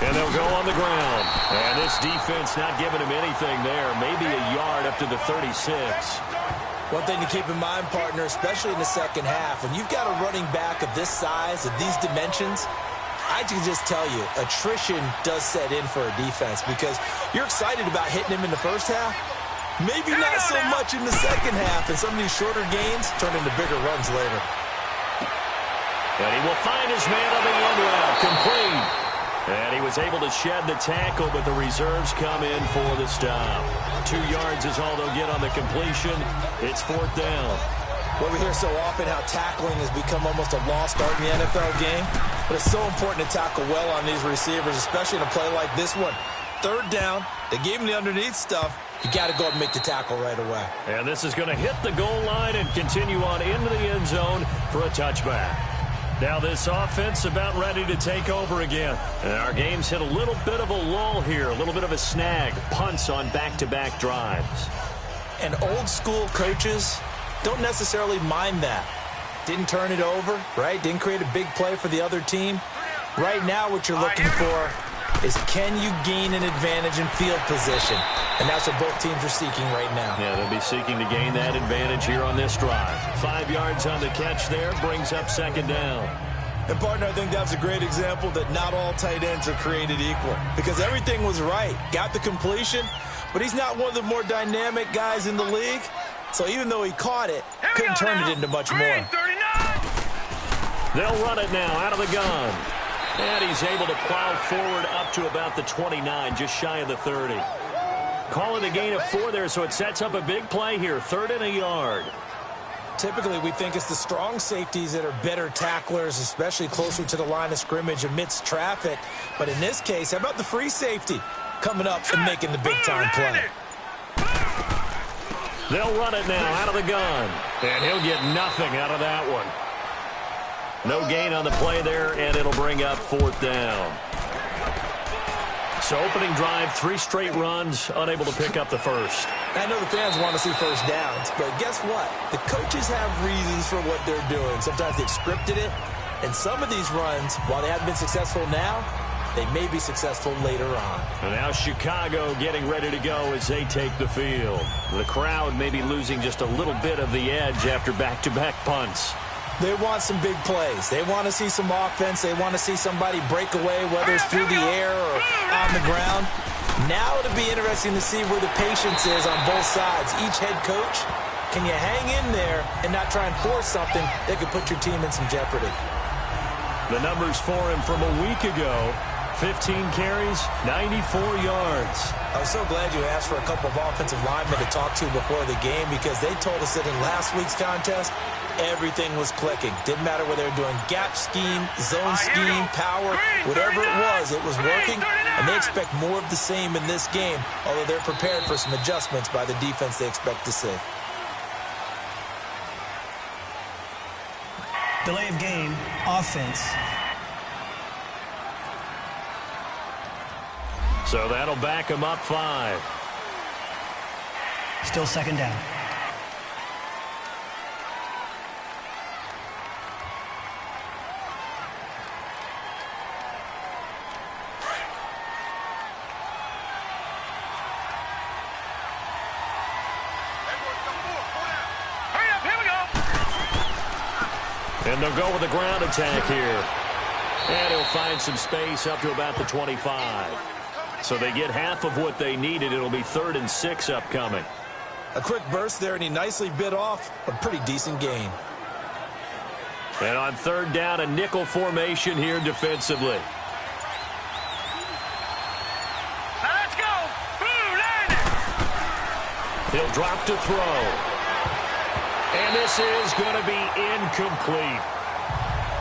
And they'll go on the ground. And this defense not giving him anything there. Maybe a yard up to the 36. One thing to keep in mind, partner, especially in the second half, when you've got a running back of this size, of these dimensions, I can just tell you, attrition does set in for a defense because you're excited about hitting him in the first half. Maybe not so much in the second half, and some of these shorter gains turn into bigger runs later. And he will find his man on the end route, complete. And he was able to shed the tackle, but the reserves come in for the stop. 2 yards is all they'll get on the completion. It's 4th down. Well, we hear so often how tackling has become almost a lost art in the NFL game, but it's so important to tackle well on these receivers, especially in a play like this one. 3rd down, they gave him the underneath stuff. You got to go up and make the tackle right away. And this is going to hit the goal line and continue on into the end zone for a touchback. Now this offense about ready to take over again. And our game's hit a little bit of a lull here, a little bit of a snag. Punts on back-to-back drives. And old-school coaches don't necessarily mind that. Didn't turn it over, right? Didn't create a big play for the other team. Right now what you're looking for is can you gain an advantage in field position? And that's what both teams are seeking right now. Yeah, they'll be seeking to gain that advantage here on this drive. 5 yards on the catch there, brings up 2nd down. And, partner, I think that's a great example that not all tight ends are created equal. Because everything was right. Got the completion, but he's not one of the more dynamic guys in the league. So even though he caught it, couldn't turn it into much more. They'll run it now out of the gun. And he's able to plow forward up to about the 29, just shy of the 30. Call it a gain of 4 there, so it sets up a big play here. 3rd and a yard. Typically, we think it's the strong safeties that are better tacklers, especially closer to the line of scrimmage amidst traffic. But in this case, how about the free safety coming up and making the big-time play? They'll run it now out of the gun. And he'll get nothing out of that one. No gain on the play there, and it'll bring up 4th down. So opening drive, 3 straight runs, unable to pick up the first. I know the fans want to see first downs, but guess what? The coaches have reasons for what they're doing. Sometimes they've scripted it, and some of these runs, while they haven't been successful now, they may be successful later on. And now Chicago getting ready to go as they take the field. The crowd may be losing just a little bit of the edge after back-to-back punts. They want some big plays. They want to see some offense. They want to see somebody break away, whether it's through the air or on the ground. Now it'll be interesting to see where the patience is on both sides. Each head coach, can you hang in there and not try and force something that could put your team in some jeopardy? The numbers for him from a week ago, 15 carries, 94 yards. I was so glad you asked for a couple of offensive linemen to talk to before the game because they told us that in last week's contest, everything was clicking. Didn't matter whether they were doing gap scheme, zone scheme, power, whatever it was working. And they expect more of the same in this game, although they're prepared for some adjustments by the defense they expect to see. Delay of game, offense. So that'll back him up 5. Still 2nd down. And they'll go with a ground attack here. And he'll find some space up to about the 25. So they get half of what they needed. It'll be 3rd and 6 upcoming. A quick burst there, and he nicely bit off a pretty decent gain. And on 3rd down, a nickel formation here defensively. Let's go. He'll drop to throw. And this is going to be incomplete.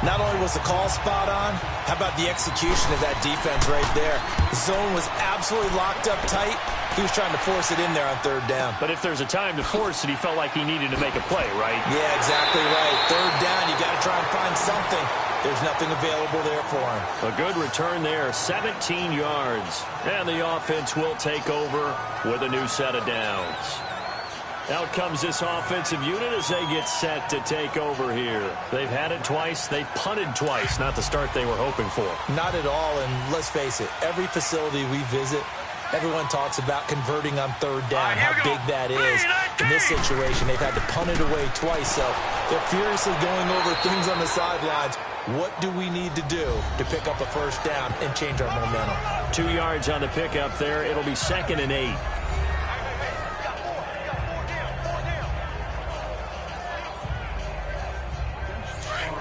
Not only was the call spot on, how about the execution of that defense right there? The zone was absolutely locked up tight. He was trying to force it in there on 3rd down. But if there's a time to force it, he felt like he needed to make a play, right? Yeah, exactly right. 3rd down, you got to try and find something. There's nothing available there for him. A good return there, 17 yards. And the offense will take over with a new set of downs. Out comes this offensive unit as they get set to take over here. They've had it twice. They've punted twice. Not the start they were hoping for. Not at all, and let's face it, every facility we visit, everyone talks about converting on third down, how big that is. In this situation, they've had to punt it away twice, so they're furiously going over things on the sidelines. What do we need to do to pick up a first down and change our momentum? 2 yards on the pickup there. It'll be 2nd and 8.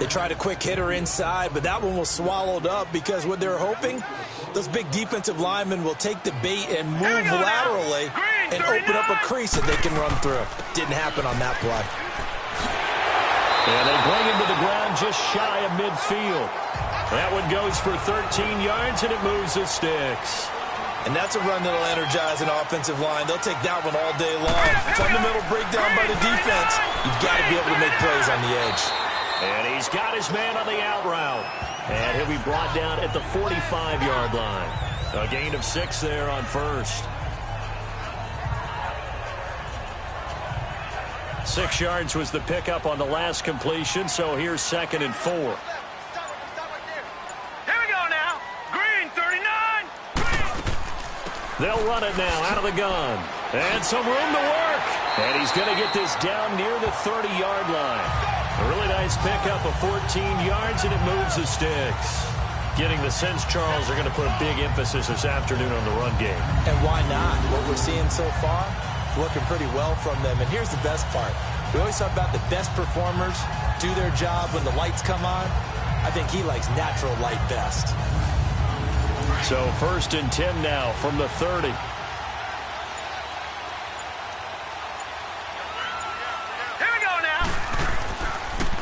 They tried a quick hitter inside, but that one was swallowed up because what they're hoping, those big defensive linemen will take the bait and move laterally and open up a crease that they can run through. Didn't happen on that play. And they bring him to the ground just shy of midfield. That one goes for 13 yards, and it moves the sticks. And that's a run that'll energize an offensive line. They'll take that one all day long. Fundamental breakdown by the defense. You've got to be able to make plays on the edge. And he's got his man on the out route. And he'll be brought down at the 45-yard line. A gain of 6 there on first. 6 yards was the pickup on the last completion, so here's 2nd and 4. Here we go now. Green, 39. They'll run it now out of the gun. And some room to work. And he's going to get this down near the 30-yard line. A really nice pickup of 14 yards, and it moves the sticks. Getting the sense Charles are going to put a big emphasis this afternoon on the run game. And why not? What we're seeing so far, working pretty well from them. And here's the best part. We always talk about the best performers do their job when the lights come on. I think he likes natural light best. So 1st and 10 now from the 30.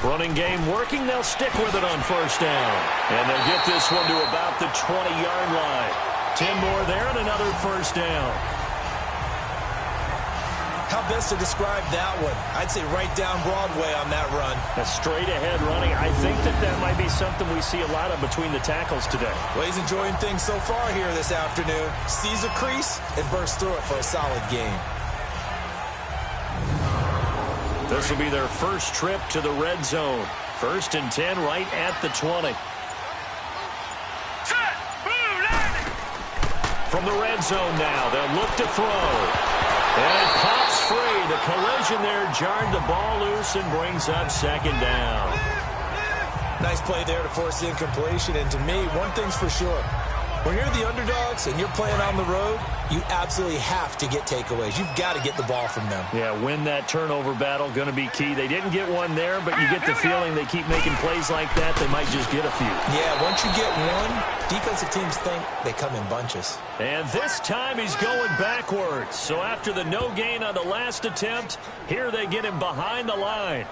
Running game working. They'll stick with it on first down. And they'll get this one to about the 20-yard line. 10 more there and another first down. How best to describe that one? I'd say right down Broadway on that run. A straight-ahead running. I think that might be something we see a lot of between the tackles today. Well, he's enjoying things so far here this afternoon. Sees a crease and bursts through it for a solid gain. This will be their first trip to the red zone. 1st and 10 right at the 20. From the red zone now, they'll look to throw. And it pops free. The collision there jarred the ball loose and brings up 2nd down. Nice play there to force the incompletion. And to me, one thing's for sure. When you're the underdogs and you're playing on the road, you absolutely have to get takeaways. You've got to get the ball from them. Yeah, win that turnover battle, going to be key. They didn't get one there, but you get the feeling they keep making plays like that, they might just get a few. Yeah, once you get one, defensive teams think they come in bunches. And this time he's going backwards. So after the no gain on the last attempt, here they get him behind the line.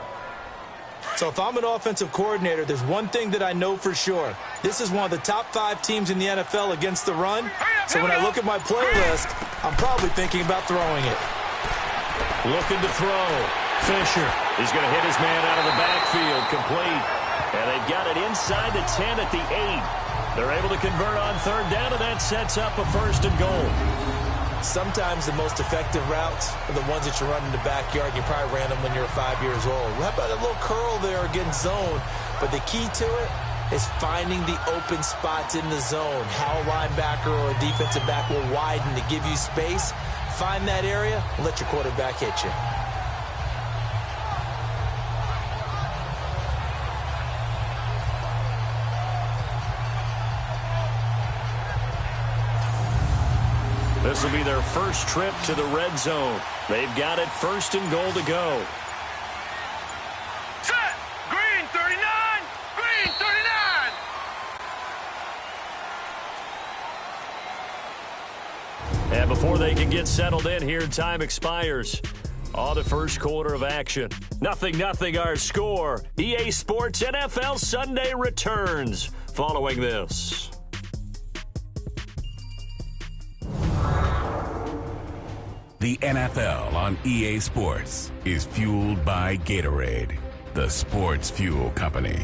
So if I'm an offensive coordinator, there's one thing that I know for sure. This is one of the top 5 teams in the NFL against the run. So when I look at my play list, I'm probably thinking about throwing it. Looking to throw. Fisher is going to hit his man out of the backfield, complete. And they've got it inside the 10 at the 8. They're able to convert on third down, and that sets up a 1st and goal. Sometimes the most effective routes are the ones that you run in the backyard. You probably ran them when you were 5 years old. How about a little curl there against zone? But the key to it is finding the open spots in the zone. How a linebacker or a defensive back will widen to give you space. Find that area and let your quarterback hit you. This will be their first trip to the red zone. They've got it 1st and goal to go. Set. Green, 39. Green, 39. And before they can get settled in here, time expires on the first quarter of action. 0-0 our score. EA Sports NFL Sunday returns following this. The NFL on EA Sports is fueled by Gatorade, the sports fuel company.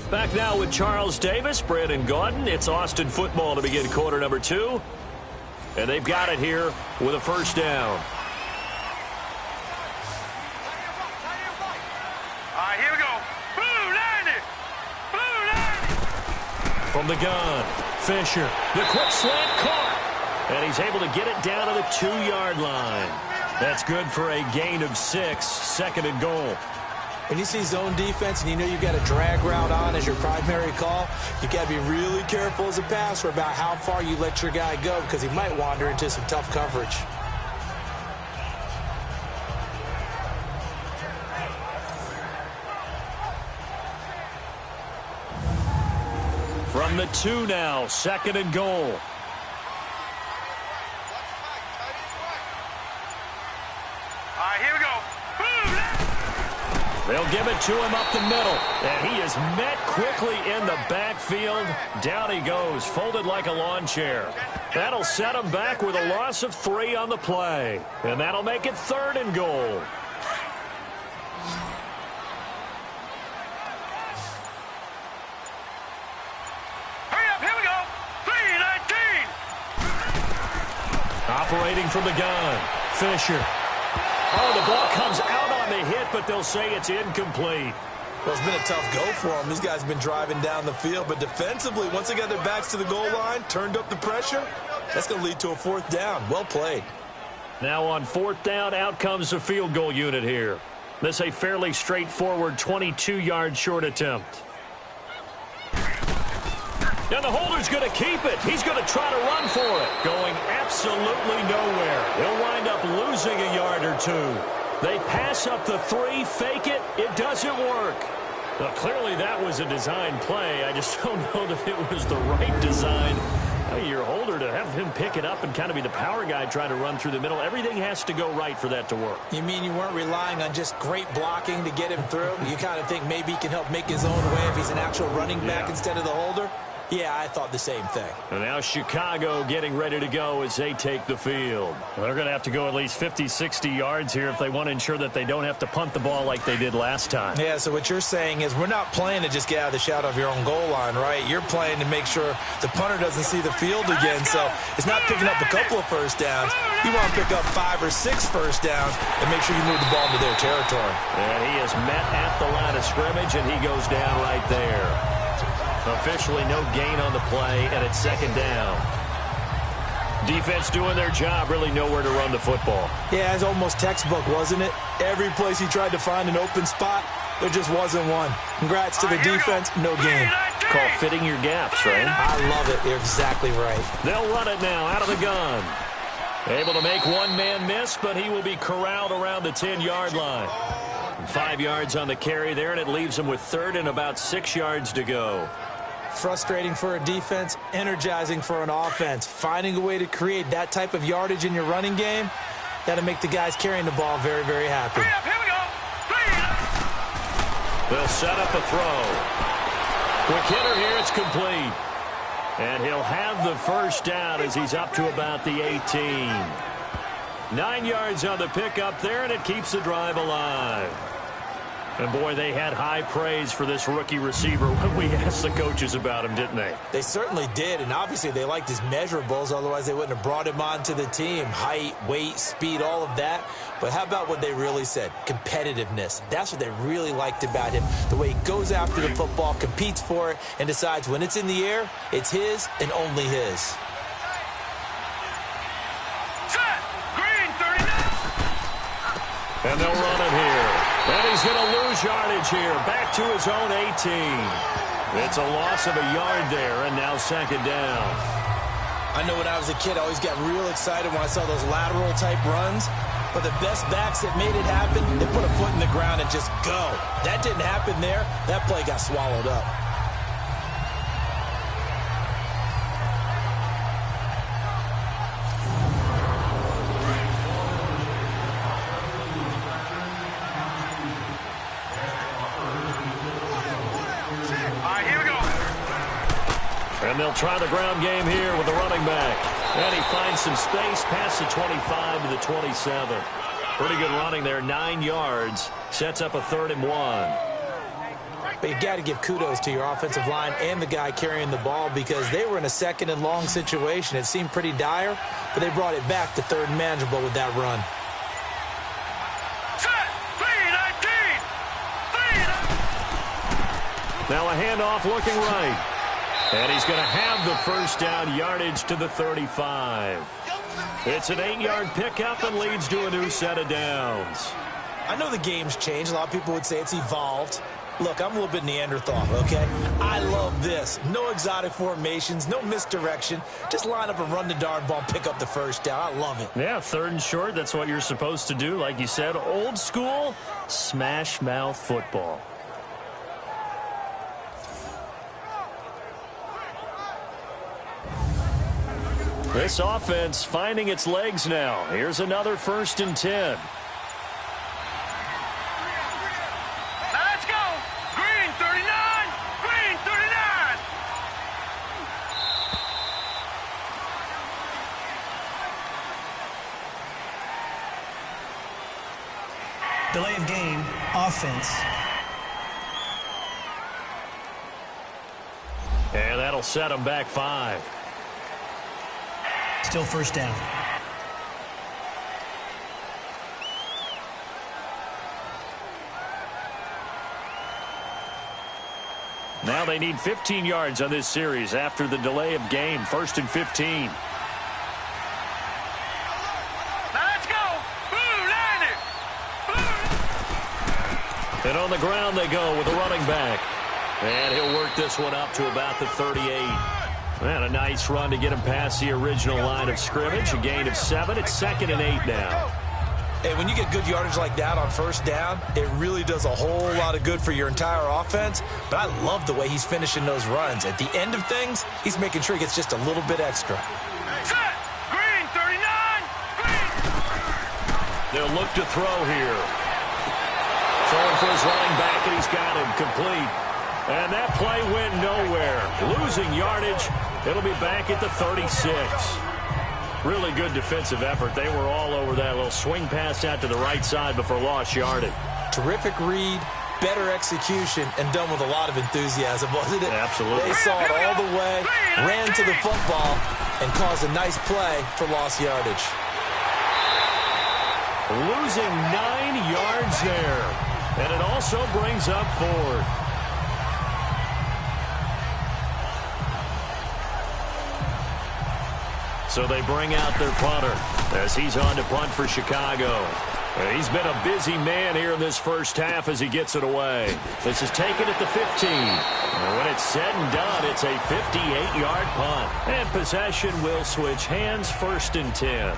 Back now with Charles Davis, Brandon Gaudin. It's Austin football to begin quarter number 2. And they've got it here with a first down. From the gun, Fisher. The quick slant caught. And he's able to get it down to the 2-yard line. That's good for a gain of 6, 2nd and goal. When you see zone defense and you know you've got a drag route on as your primary call, you've got to be really careful as a passer about how far you let your guy go because he might wander into some tough coverage. From the 2 now, 2nd and goal. All right, here we go. They'll give it to him up the middle. And he is met quickly in the backfield. Down he goes, folded like a lawn chair. That'll set him back with a loss of 3 on the play. And that'll make it 3rd and goal. Hurry up, here we go. 3:19. Operating from the gun, Fisher. Oh, the ball comes out on the hit, but they'll say it's incomplete. Well, it's been a tough go for them. These guys have been driving down the field, but defensively, once they got their backs to the goal line, turned up the pressure, that's going to lead to a 4th down. Well played. Now on 4th down, out comes the field goal unit here. This a fairly straightforward 22-yard short attempt. And the holder's going to keep it. He's going to try to run for it. Going absolutely nowhere. He'll wind up losing a yard or 2. They pass up the 3, fake it. It doesn't work. Now, clearly that was a design play. I just don't know that it was the right design. I mean, your holder to have him pick it up and kind of be the power guy trying to run through the middle. Everything has to go right for that to work. You mean you weren't relying on just great blocking to get him through? You kind of think maybe he can help make his own way if he's an actual running back instead of the holder? Yeah, I thought the same thing. And now Chicago getting ready to go as they take the field. They're going to have to go at least 50, 60 yards here if they want to ensure that they don't have to punt the ball like they did last time. Yeah, so what you're saying is we're not playing to just get out of the shadow of your own goal line, right? You're playing to make sure the punter doesn't see the field again. So it's not picking up a couple of first downs. You want to pick up 5 or 6 first downs and make sure you move the ball into their territory. And he is met at the line of scrimmage, and he goes down right there. Officially no gain on the play, and it's 2nd down. Defense doing their job, really nowhere to run the football. Yeah, it's almost textbook, wasn't it? Every place he tried to find an open spot, there just wasn't one. Congrats to the defense, no gain. Call fitting your gaps, right? I love it. You're exactly right. They'll run it now out of the gun. Able to make one man miss, but he will be corralled around the 10-yard line. 5 yards on the carry there, and it leaves him with 3rd and about 6 yards to go. Frustrating for a defense, energizing for an offense. Finding a way to create that type of yardage in your running game, that'll make the guys carrying the ball very, very happy. Hurry up, here we go. They'll set up a throw. Quick hitter here, it's complete. And he'll have the first down as he's up to about the 18. 9 yards on the pickup there, and it keeps the drive alive. And, boy, they had high praise for this rookie receiver when we asked the coaches about him, didn't they? They certainly did, and obviously they liked his measurables. Otherwise, they wouldn't have brought him onto the team. Height, weight, speed, all of that. But how about what they really said? Competitiveness. That's what they really liked about him. The way he goes after the football, competes for it, and decides when it's in the air, it's his and only his. Set. Green, 39. And they'll run it here. And he's going to lose yardage here. Back to his own 18. It's a loss of a yard there, and now 2nd down. I know when I was a kid, I always got real excited when I saw those lateral-type runs. But the best backs that made it happen, they put a foot in the ground and just go. That didn't happen there. That play got swallowed up. And they'll try the ground game here with the running back. And he finds some space past the 25 to the 27. Pretty good running there, 9 yards. Sets up a 3rd and 1. But you got to give kudos to your offensive line and the guy carrying the ball because they were in a 2nd and long situation. It seemed pretty dire, but they brought it back to 3rd and manageable with that run. Set. 3-19. Now a handoff looking right. And he's going to have the first down, yardage to the 35. It's an 8-yard pickup and leads to a new set of downs. I know the game's changed. A lot of people would say it's evolved. Look, I'm a little bit Neanderthal, okay? I love this. No exotic formations, no misdirection. Just line up and run the darn ball, pick up the first down. I love it. Yeah, 3rd and short, that's what you're supposed to do. Like you said, old school, smash mouth football. This offense finding its legs now. Here's another 1st and 10. Let's go. Green 39. Green 39. Delay of game, offense. And that'll set them back 5. Still first down. Now they need 15 yards on this series after the delay of game. 1st and 15. Let's go. Blue, line it. Blue. And on the ground they go with a running back. And he'll work this one up to about the 38. And a nice run to get him past the original line of scrimmage. A gain of 7. It's 2nd and 8 now. Hey, when you get good yardage like that on first down, it really does a whole lot of good for your entire offense. But I love the way he's finishing those runs. At the end of things, he's making sure he gets just a little bit extra. Set. Green 39. Green. They'll look to throw here. Throwing for his running back, and he's got him complete. And that play went nowhere. Losing yardage. It'll be back at the 36. Really good defensive effort. They were all over that little swing pass out to the right side before lost yardage. Terrific read, better execution, and done with a lot of enthusiasm, wasn't it? Absolutely. They saw it all the way, ran to the football, and caused a nice play for lost yardage. Losing 9 yards there. And it also brings up 4th. So they bring out their punter as he's on to punt for Chicago. He's been a busy man here in this first half as he gets it away. This is taken at the 15. And when it's said and done, it's a 58-yard punt. And possession will switch hands. 1st and 10.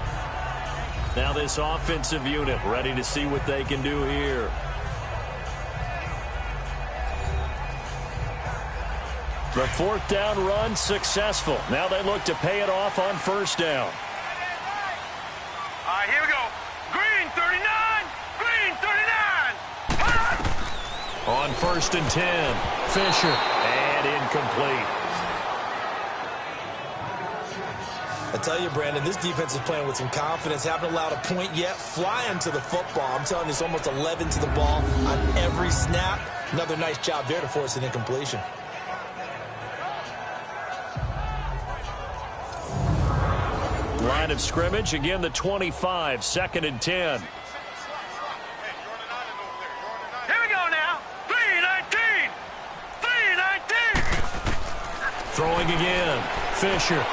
Now this offensive unit ready to see what they can do here. The 4th down run successful. Now they look to pay it off on 1st down. All right, here we go. Green 39. Green 39. On 1st and 10, Fisher, and incomplete. I tell you, Brandon, this defense is playing with some confidence. Haven't allowed a point yet. Flying to the football. I'm telling you, it's almost 11 to the ball on every snap. Another nice job there to force an incompletion. Line of scrimmage, again the 25, 2nd and 10. Here we go now. 319. 319. Throwing again, Fisher.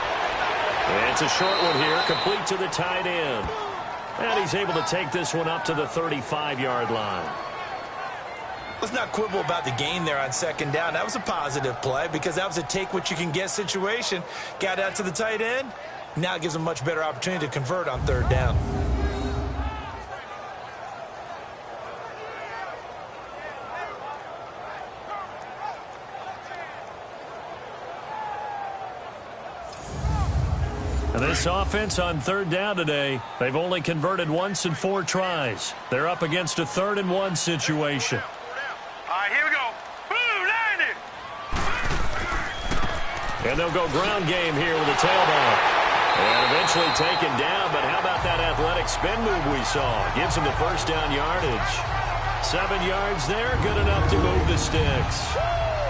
And it's a short one here, complete to the tight end. And he's able to take this one up to the 35-yard line. Let's not quibble about the gain there on 2nd down. That was a positive play because that was a take-what-you-can-get situation. Got out to the tight end. Now it gives them a much better opportunity to convert on 3rd down. And this offense on 3rd down today, they've only converted once in 4 tries. They're up against a 3rd and 1 situation. All right, here we go. Blue, line it. And they'll go ground game here with a tailback. And eventually taken down, but how about that athletic spin move we saw? Gives him the 1st down yardage. 7 yards there, good enough to move the sticks.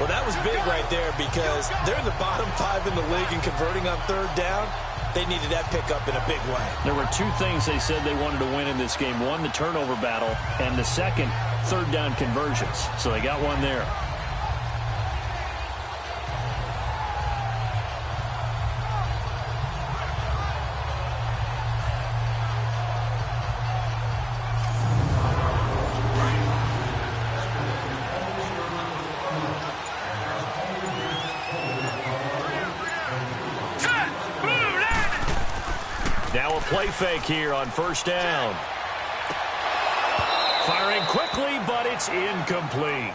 Well, that was big right there because they're in the bottom 5 in the league in converting on 3rd down. They needed that pickup in a big way. There were 2 things they said they wanted to win in this game. One, the turnover battle, and the second, 3rd down conversions. So they got one there. Now a play fake here on first down. Firing quickly, but it's incomplete.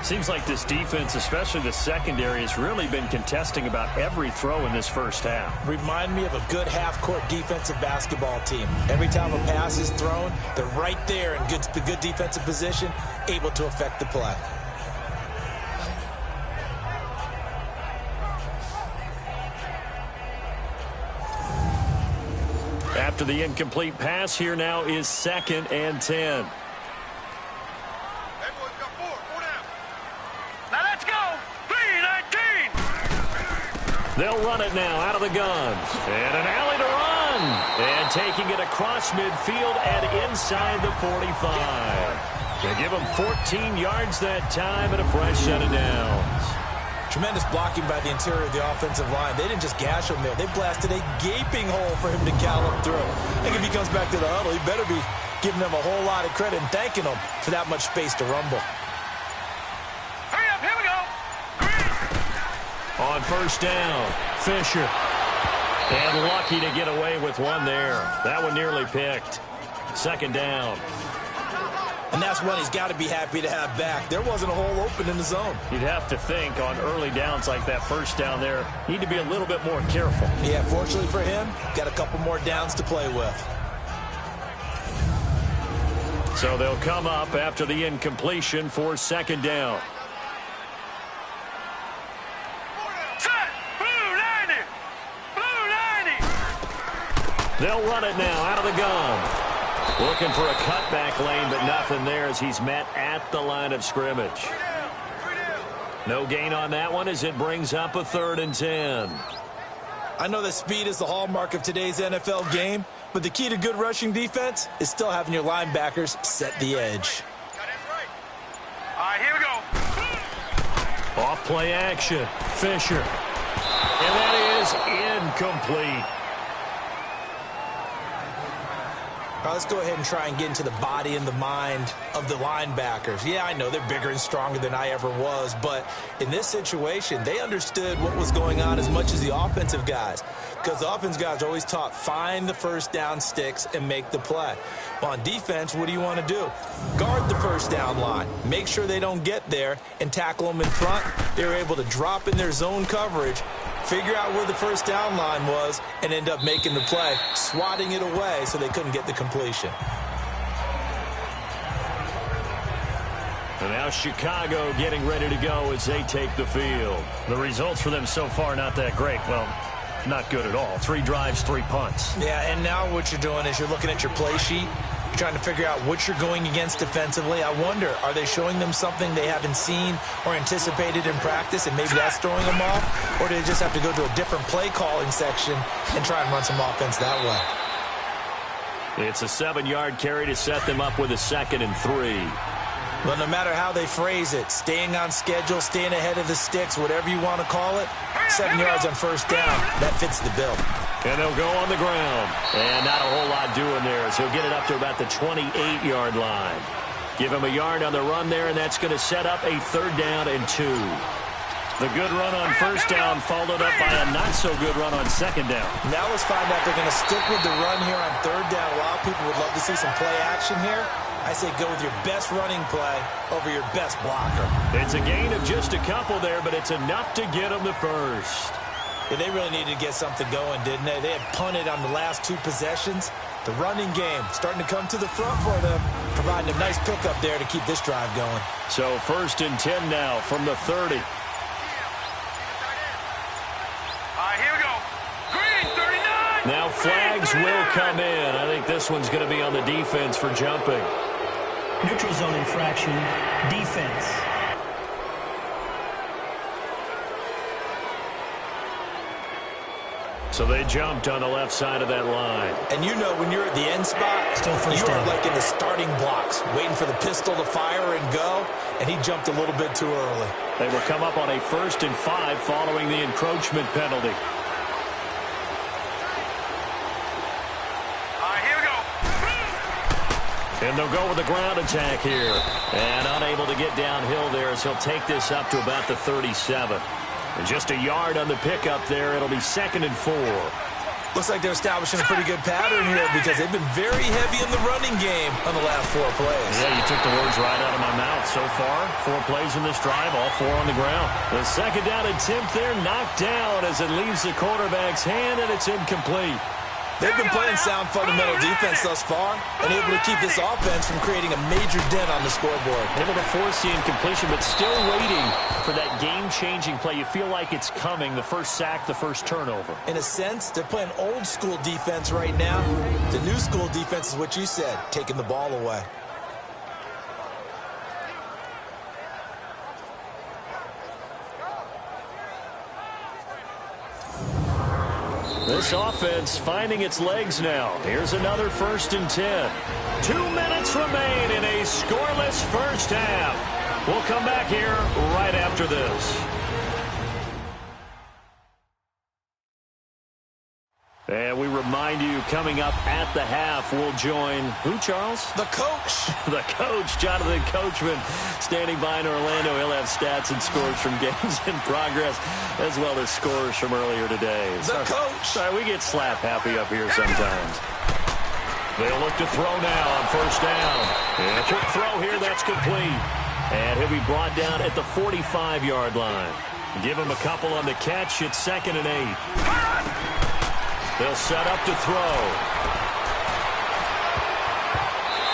Seems like this defense, especially the secondary, has really been contesting about every throw in this first half. Remind me of a good half-court defensive basketball team. Every time a pass is thrown, they're right there in good defensive position, able to affect the play. After the incomplete pass, here now is 2nd and 10. They'll run it now out of the gun. And an alley to run. And taking it across midfield and inside the 45. They give them 14 yards that time and a fresh set of downs. Tremendous blocking by the interior of the offensive line. They didn't just gash him there. They blasted a gaping hole for him to gallop through. I think if he comes back to the huddle, he better be giving them a whole lot of credit and thanking them for that much space to rumble. Hurry up, here we go. On first down, Fisher. And lucky to get away with one there. That one nearly picked. 2nd down. And that's one he's got to be happy to have back. There wasn't a hole open in the zone. You'd have to think on early downs like that first down there, need to be a little bit more careful. Yeah, fortunately for him, got a couple more downs to play with. So they'll come up after the incompletion for 2nd down. Set. Blue 90. Blue 90. They'll run it now out of the gun. Looking for a cutback lane, but nothing there as he's met at the line of scrimmage. No gain on that one as it brings up a 3rd and 10. I know that speed is the hallmark of today's NFL game, but the key to good rushing defense is still having your linebackers set the edge. All right, here we go. Off play action. Fisher. And that is incomplete. All right, let's go ahead and try and get into the body and the mind of the linebackers. Yeah, I know they're bigger and stronger than I ever was, but in this situation, they understood what was going on as much as the offensive guys, because the offensive guys are always taught, find the first down sticks and make the play. Well, on defense, what do you want to do? Guard the first down line. Make sure they don't get there and tackle them in front. They were able to drop in their zone coverage, figure out where the first down line was, and end up making the play, swatting it away so they couldn't get the completion. And now Chicago getting ready to go as they take the field. The results for them so far not that great. Well, not good at all. 3 drives, 3 punts. Yeah, and now what you're doing is you're looking at your play sheet. You're trying to figure out what you're going against defensively. I wonder, are they showing them something they haven't seen or anticipated in practice, and maybe that's throwing them off? Or do they just have to go to a different play calling section and try and run some offense that way? It's a 7-yard carry to set them up with a 2nd and 3. Well, no matter how they phrase it, staying on schedule, staying ahead of the sticks, whatever you want to call it, 7 yards on first down, that fits the bill. And they'll go on the ground. And not a whole lot doing there, so he'll get it up to about the 28-yard line. Give him a yard on the run there, and that's going to set up a 3rd down and 2. The good run on first down followed up by a not-so-good run on 2nd down. Now let's find out if they're going to stick with the run here on 3rd down. A lot of people would love to see some play action here. I say go with your best running play over your best blocker. It's a gain of just a couple there, but it's enough to get them the first. Yeah, they really needed to get something going, didn't they? They had punted on the last 2 possessions. The running game starting to come to the front for them, providing a nice pickup there to keep this drive going. So 1st and 10 now from the 30. All right, here we go. Green, 39. Now flags will come in. I think this one's going to be on the defense for jumping. Neutral zone infraction, defense. So they jumped on the left side of that line. And you know when you're at the end spot, you are like in the starting blocks, waiting for the pistol to fire and go, and he jumped a little bit too early. They will come up on a 1st and 5 following the encroachment penalty. And they'll go with the ground attack here. And unable to get downhill there as he'll take this up to about the 37. And just a yard on the pickup there. It'll be 2nd and 4. Looks like they're establishing a pretty good pattern here because they've been very heavy in the running game on the last 4 plays. Yeah, you took the words right out of my mouth. So far, 4 plays in this drive, all 4 on the ground. The 2nd down attempt there knocked down as it leaves the quarterback's hand, and it's incomplete. They've been playing sound fundamental defense thus far and able to keep this offense from creating a major dent on the scoreboard. Able to force the incompletion, but still waiting for that game-changing play. You feel like it's coming, the first sack, the first turnover. In a sense, they're playing old-school defense right now. The new-school defense is what you said, taking the ball away. This offense finding its legs now. Here's another 1st and 10. 2 minutes remain in a scoreless first half. We'll come back here right after this. And we remind you, coming up at the half, we'll join who, Charles? The coach. The coach, Jonathan Coachman, standing by in Orlando. He'll have stats and scores from games in progress, as well as scores from earlier today. The coach. Sorry, we get slap happy up here sometimes. They'll look to throw now on 1st down. And a quick throw here, that's complete. And he'll be brought down at the 45-yard line. Give him a couple on the catch. It's 2nd and 8. They'll set up to throw.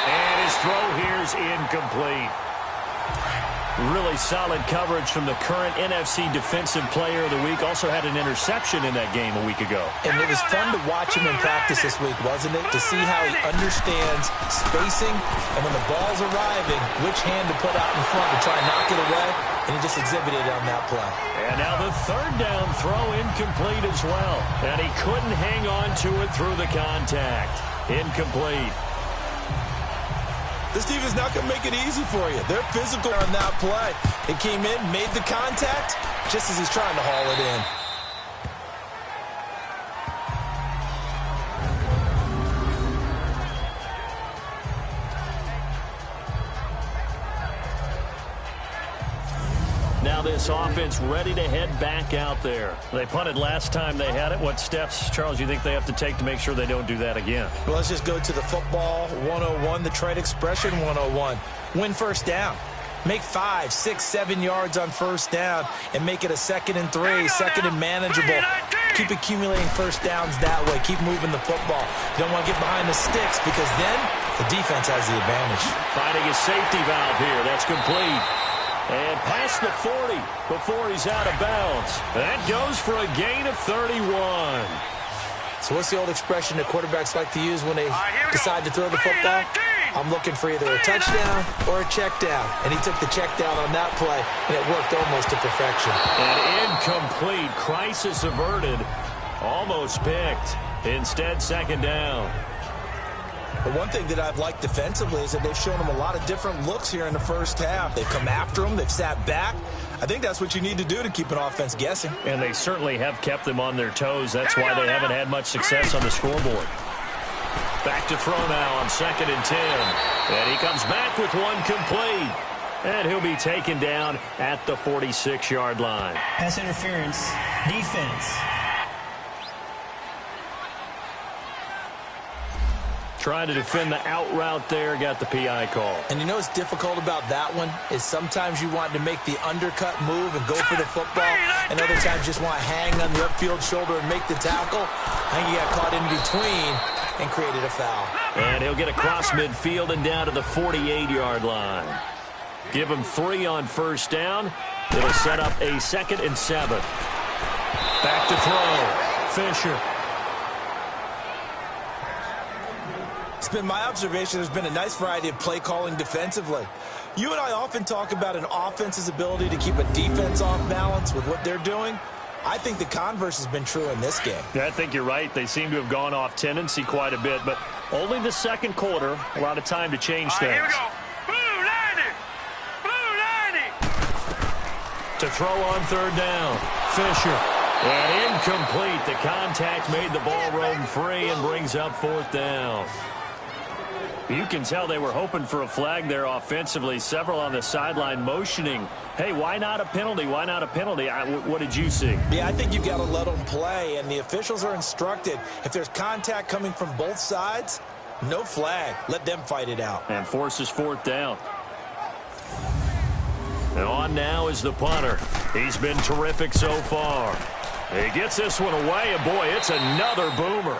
And his throw here's incomplete. Really solid coverage from the current NFC Defensive Player of the Week. Also had an interception in that game a week ago. And it was fun to watch him in practice this week, wasn't it? To see how he understands spacing and when the ball's arriving, which hand to put out in front to try and knock it away. And he just exhibited on that play. And now the 3rd down throw incomplete as well. And he couldn't hang on to it through the contact. Incomplete. This team is not going to make it easy for you. They're physical on that play. It came in, made the contact, just as he's trying to haul it in. Now this offense ready to head back out there. They punted last time they had it. What steps, Charles, you think they have to take to make sure they don't do that again? Well, let's just go to the football 101, the trade expression 101. Win 1st down. Make 5, 6, 7 yards on 1st down and make it a 2nd and 3, 2nd and manageable. Keep accumulating 1st downs that way. Keep moving the football. You don't want to get behind the sticks because then the defense has the advantage. Finding a safety valve here. That's complete. And past the 40 before he's out of bounds. That goes for a gain of 31. So what's the old expression that quarterbacks like to use when they decide to throw the football? I'm looking for either a touchdown or a check down. And he took the check down on that play, and it worked almost to perfection. An incomplete. Crisis averted. Almost picked. Instead, 2nd down. But one thing that I've liked defensively is that they've shown him a lot of different looks here in the first half. They've come after him. They've sat back. I think that's what you need to do to keep an offense guessing. And they certainly have kept them on their toes. That's why they haven't had much success on the scoreboard. Back to throw now on 2nd and 10. And he comes back with one complete. And he'll be taken down at the 46-yard line. Pass interference. Defense. Trying to defend the out route there, got the PI call. And you know what's difficult about that one is sometimes you want to make the undercut move and go for the football, and other times just want to hang on the upfield shoulder and make the tackle. I think he got caught in between and created a foul. And he'll get across midfield and down to the 48-yard line. Give him 3 on 1st down. It'll set up a 2nd and 7. Back to throw. Fisher. It's been my observation there's been a nice variety of play calling defensively. You and I often talk about an offense's ability to keep a defense off balance with what they're doing. I think the converse has been true in this game. Yeah, I think you're right. They seem to have gone off tendency quite a bit, but only the 2nd quarter, a lot of time to change things. Here we go. Blue 90. Blue 90. To throw on 3rd down. Fisher. And incomplete. The contact made the ball roam free and brings up 4th down. You can tell they were hoping for a flag there offensively. Several on the sideline motioning, hey, why not a penalty? Why not a penalty? What did you see? Yeah, I think you've got to let them play, and the officials are instructed. If there's contact coming from both sides, no flag. Let them fight it out. And forces fourth down. And on now is the punter. He's been terrific so far. He gets this one away, and boy, it's another boomer.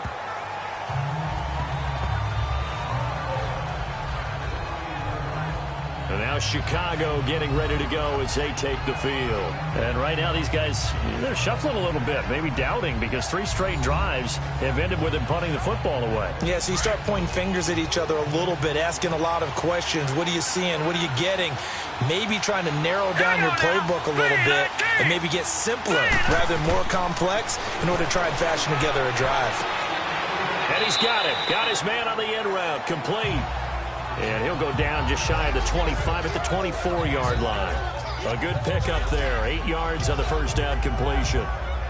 And now Chicago getting ready to go as they take the field. And right now these guys, they're shuffling a little bit, maybe doubting, because 3 straight drives have ended with them punting the football away. Yeah, so you start pointing fingers at each other a little bit, asking a lot of questions. What are you seeing? What are you getting? Maybe trying to narrow down your playbook a little bit and maybe get simpler rather than more complex in order to try and fashion together a drive. And he's got it. Got his man on the end route. Complete. And he'll go down just shy of the 25 at the 24-yard line. A good pickup there. 8 yards on the first down completion.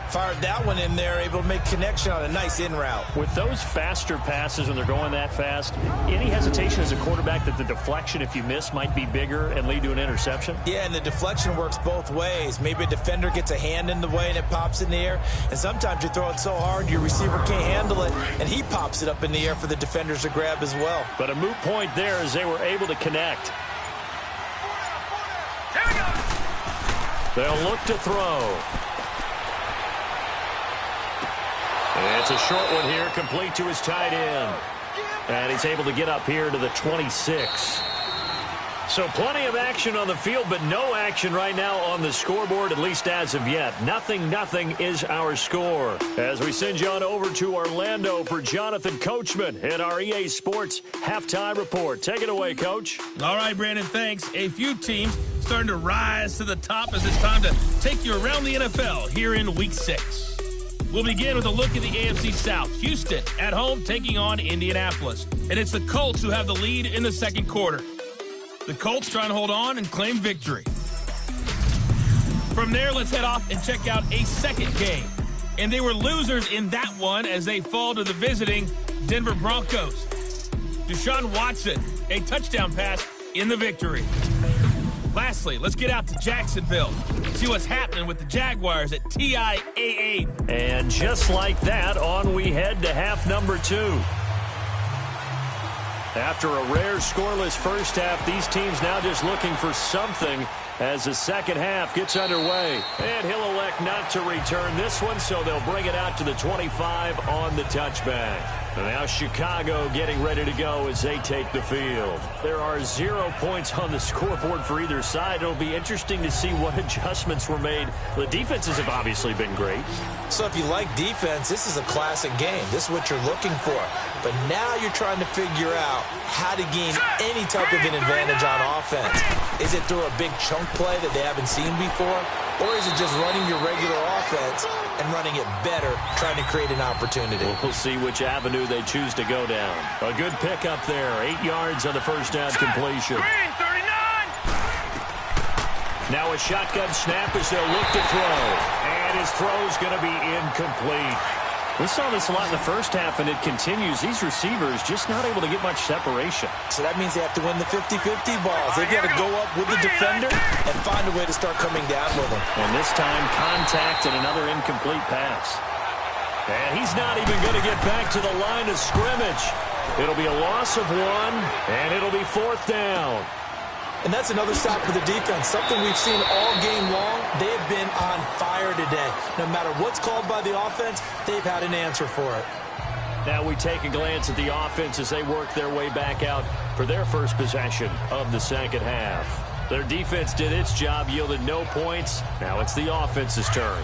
Fired that one in there, able to make connection on a nice in route. With those faster passes when they're going that fast, any hesitation as a quarterback that the deflection, if you miss, might be bigger and lead to an interception? Yeah, and the deflection works both ways. Maybe a defender gets a hand in the way and it pops in the air. And sometimes you throw it so hard your receiver can't handle it, and he pops it up in the air for the defenders to grab as well. But a moot point there as they were able to connect. They'll look to throw. And it's a short one here, complete to his tight end. And he's able to get up here to the 26. So plenty of action on the field, but no action right now on the scoreboard, at least as of yet. 0-0 is our score. As we send you on over to Orlando for Jonathan Coachman in our EA Sports Halftime Report. Take it away, Coach. All right, Brandon, thanks. A few teams starting to rise to the top as it's time to take you around the NFL here in Week 6. We'll begin with a look at the AFC South. Houston at home taking on Indianapolis. And it's the Colts who have the lead in the second quarter. The Colts trying to hold on and claim victory. From there, let's head off and check out a second game. And they were losers in that one as they fall to the visiting Denver Broncos. Deshaun Watson, a touchdown pass in the victory. Lastly, let's get out to Jacksonville. See what's happening with the Jaguars at TIAA. And just like that, on we head to half number 2. After a rare scoreless first half, these teams now just looking for something as the second half gets underway. And he'll elect not to return this one, so they'll bring it out to the 25 on the touchback. And now Chicago getting ready to go as they take the field. There are 0 points on the scoreboard for either side. It'll be interesting to see what adjustments were made. The defenses have obviously been great. So if you like defense, this is a classic game. This is what you're looking for. But now you're trying to figure out how to gain any type of an advantage on offense. Is it through a big chunk play that they haven't seen before? Or is it just running your regular offense and running it better, trying to create an opportunity? We'll see which avenue they choose to go down. A good pickup there. 8 yards on the first down completion. Green, 39! Now a shotgun snap as they'll look to throw. And his throw's going to be incomplete. We saw this a lot in the first half, and it continues. These receivers just not able to get much separation. So that means they have to win the 50-50 balls. They've got to go up with the defender and find a way to start coming down with them. And this time, contact and another incomplete pass. And he's not even going to get back to the line of scrimmage. It'll be a loss of 1, and it'll be fourth down. And that's another stop for the defense, something we've seen all game long. They have been on fire today. No matter what's called by the offense, they've had an answer for it. Now we take a glance at the offense as they work their way back out for their first possession of the second half. Their defense did its job, yielded no points. Now it's the offense's turn.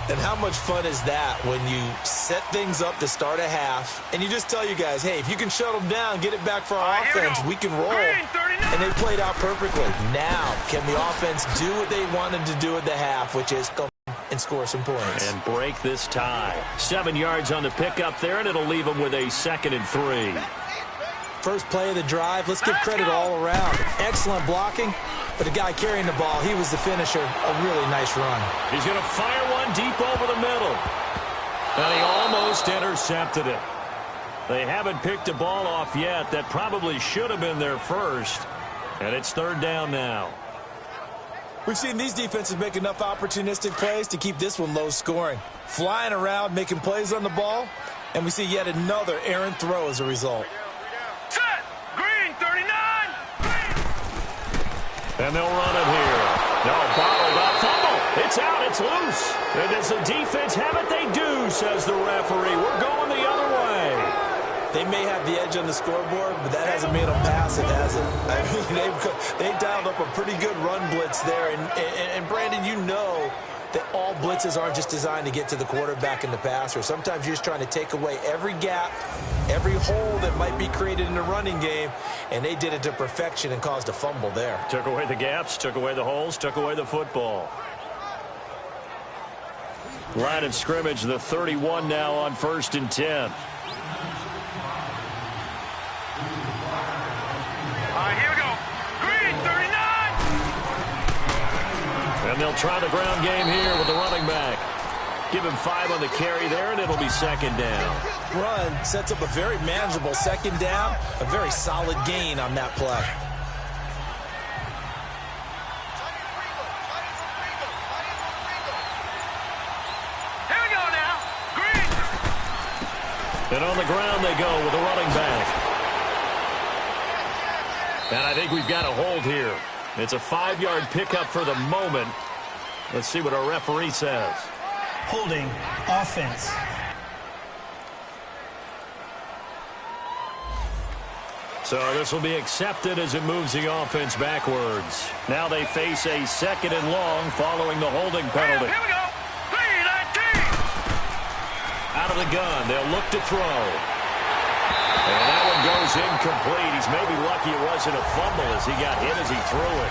And how much fun is that when you set things up to start a half and you just tell you guys, hey, if you can shut them down, get it back for our offense, we can roll. And they played out perfectly. Now, can the offense do what they wanted to do at the half, which is come and score some points? And break this tie. 7 yards on the pickup there, and it'll leave them with a 2nd and 3. First play of the drive, let's give credit all around. Excellent blocking, but the guy carrying the ball, he was the finisher. A really nice run. He's going to fire one deep over the middle. And he almost intercepted it. They haven't picked a ball off yet. That probably should have been their first. And it's third down now. We've seen these defenses make enough opportunistic plays to keep this one low scoring. Flying around, making plays on the ball, and we see yet another errant throw as a result. Set! Green, 39! And they'll run it here. No, bottled up. Fumble. It's out. It's loose. And does the defense have it? They do, says the referee. We're going the other way. They may have the edge on the scoreboard, but that hasn't made them pass it, has it? I mean, they dialed up a pretty good run blitz there. And Brandon, you know that all blitzes aren't just designed to get to the quarterback and the passer. Sometimes you're just trying to take away every gap, every hole that might be created in the running game, and they did it to perfection and caused a fumble there. Took away the gaps, took away the holes, took away the football. Line of scrimmage, the 31 now on 1st and 10. Here we go. Green, 39! And they'll try the ground game here with the running back. Give him 5 on the carry there, and it'll be second down. Run sets up a very manageable second down, a very solid gain on that play. Here we go now. Green! And on the ground they go with the running back. And I think we've got a hold here. It's a 5-yard pickup for the moment. Let's see what our referee says. Holding offense. So this will be accepted as it moves the offense backwards. Now they face a 2nd and long following the holding penalty. Here we go. 3-19! Out of the gun, they'll look to throw. And that one goes incomplete. He's maybe lucky it wasn't a fumble as he got hit as he threw it.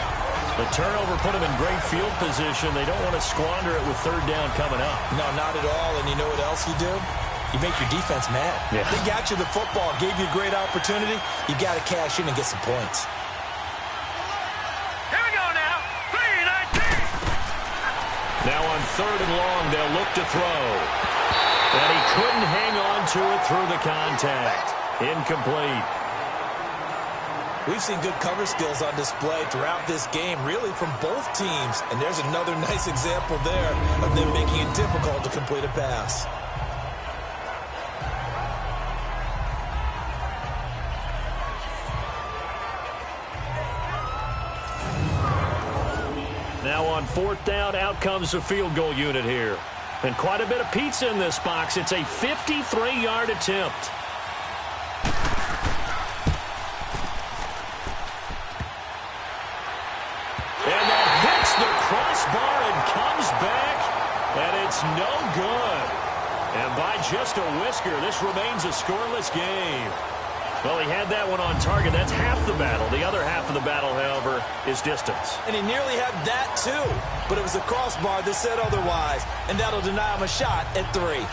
The turnover put him in great field position. They don't want to squander it with third down coming up. No, not at all. And you know what else you do? You make your defense mad. Yeah. They got you the football, gave you a great opportunity. You got to cash in and get some points. Here we go now. 3-19! Now on 3rd and long, they'll look to throw. And he couldn't hang on to it through the contact. Incomplete. We've seen good cover skills on display throughout this game, really from both teams. And there's another nice example there of them making it difficult to complete a pass. Now on 4th down, out comes the field goal unit here. And quite a bit of pizza in this box. It's a 53-yard attempt. And that hits the crossbar and comes back, and it's no good. And by just a whisker, this remains a scoreless game. Well, he had that one on target. That's half the battle. The other half of the battle, however, is distance. And he nearly had that, too. But it was a crossbar that said otherwise. And that'll deny him a shot at 3.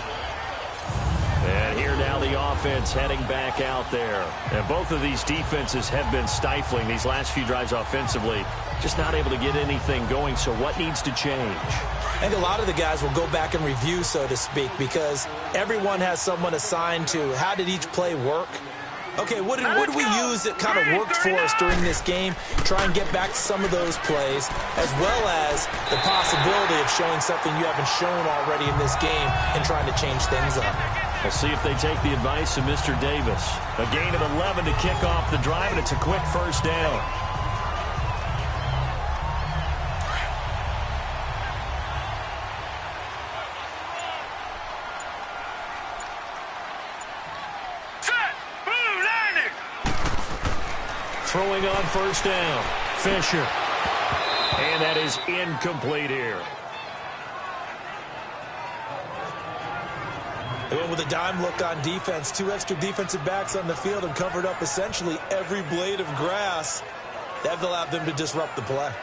And here now the offense heading back out there. And both of these defenses have been stifling these last few drives offensively. Just not able to get anything going. So what needs to change? I think a lot of the guys will go back and review, so to speak, because everyone has someone assigned to how did each play work. Okay, what did we use that kind of worked for us during this game? Try and get back to some of those plays, as well as the possibility of showing something you haven't shown already in this game and trying to change things up. We'll see if they take the advice of Mr. Davis. A gain of 11 to kick off the drive, and it's a quick first down. Throwing on 1st down, Fisher. And that is incomplete here. They went with a dime look on defense. 2 extra defensive backs on the field and covered up essentially every blade of grass. That allowed them to disrupt the play.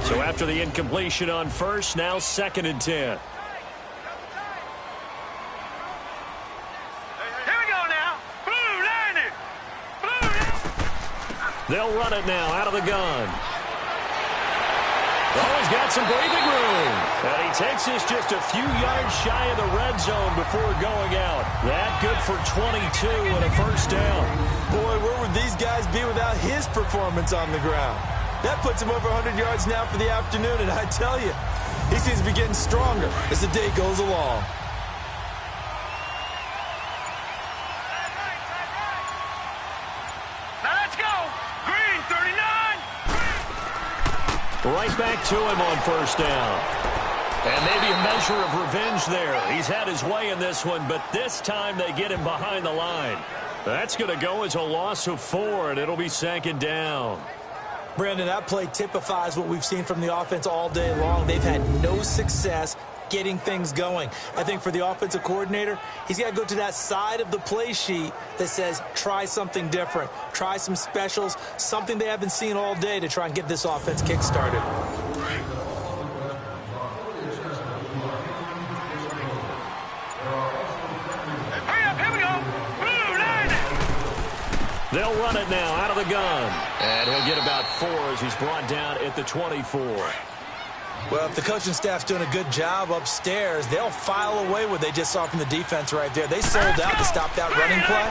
So after the incompletion on 1st, now 2nd and 10. Here we go now. Blue landed. They'll run it now out of the gun. Oh, he's got some breathing room. And he takes this just a few yards shy of the red zone before going out. That good for 22 and a first down. Boy, where would these guys be without his performance on the ground? That puts him over 100 yards now for the afternoon, and I tell you, he seems to be getting stronger as the day goes along. Now let's go. Green, 39. Right back to him on first down. And maybe a measure of revenge there. He's had his way in this one, but this time they get him behind the line. That's going to go as a loss of 4, and it'll be second down. Brandon, that play typifies what we've seen from the offense all day long. They've had no success getting things going. I think for the offensive coordinator, he's got to go to that side of the play sheet that says try something different, try some specials, something they haven't seen all day to try and get this offense kick-started. They'll run it now out of the gun. And he'll get about 4 as he's brought down at the 24. Well, if the coaching staff's doing a good job upstairs, they'll file away what they just saw from the defense right there. They sold out to stop that running play.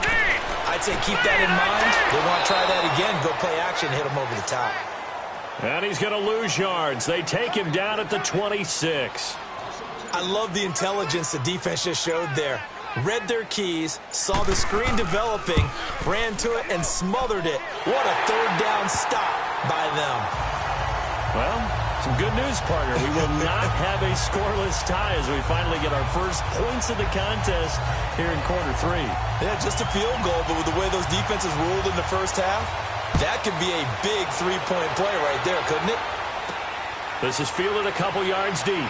I'd say keep that in mind. They want to try that again, go play action, hit them over the top. And he's going to lose yards. They take him down at the 26. I love the intelligence the defense just showed there. Read their keys, saw the screen developing, ran to it, and smothered it. What a third down stop by them. Well, some good news, partner. We will not have a scoreless tie as we finally get our first points of the contest here in quarter 3. Yeah, just a field goal, but with the way those defenses ruled in the first half, that could be a big three-point play right there, couldn't it? This is fielded a couple yards deep.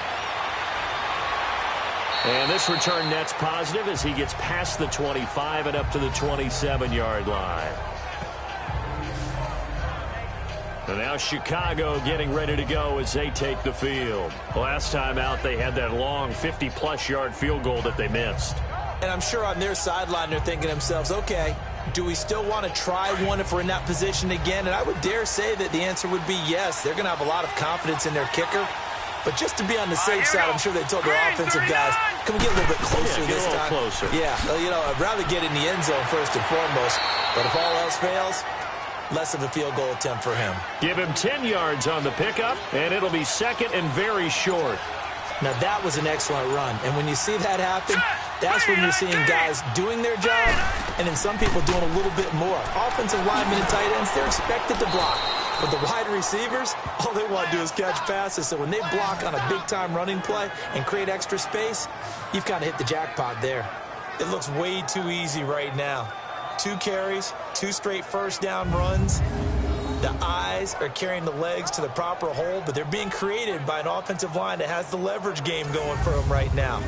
And this return net's positive as he gets past the 25 and up to the 27-yard line. And now Chicago getting ready to go as they take the field. Last time out, they had that long 50-plus yard field goal that they missed. And I'm sure on their sideline they're thinking to themselves, okay, do we still want to try one if we're in that position again? And I would dare say that the answer would be yes. They're going to have a lot of confidence in their kicker. But just to be on the safe side, I'm sure they told their offensive guys, come get a little bit closer this time. Closer. Yeah, you know, I'd rather get in the end zone first and foremost. But if all else fails, less of a field goal attempt for him. Give him 10 yards on the pickup, and it'll be second and very short. Now, that was an excellent run. And when you see that happen, that's when you're seeing guys doing their job and then some people doing a little bit more. Offensive linemen and tight ends, they're expected to block. But the wide receivers, all they want to do is catch passes. So when they block on a big-time running play and create extra space, you've kind of hit the jackpot there. It looks way too easy right now. 2 carries, 2 straight first down runs. The eyes are carrying the legs to the proper hole, but they're being created by an offensive line that has the leverage game going for them right now.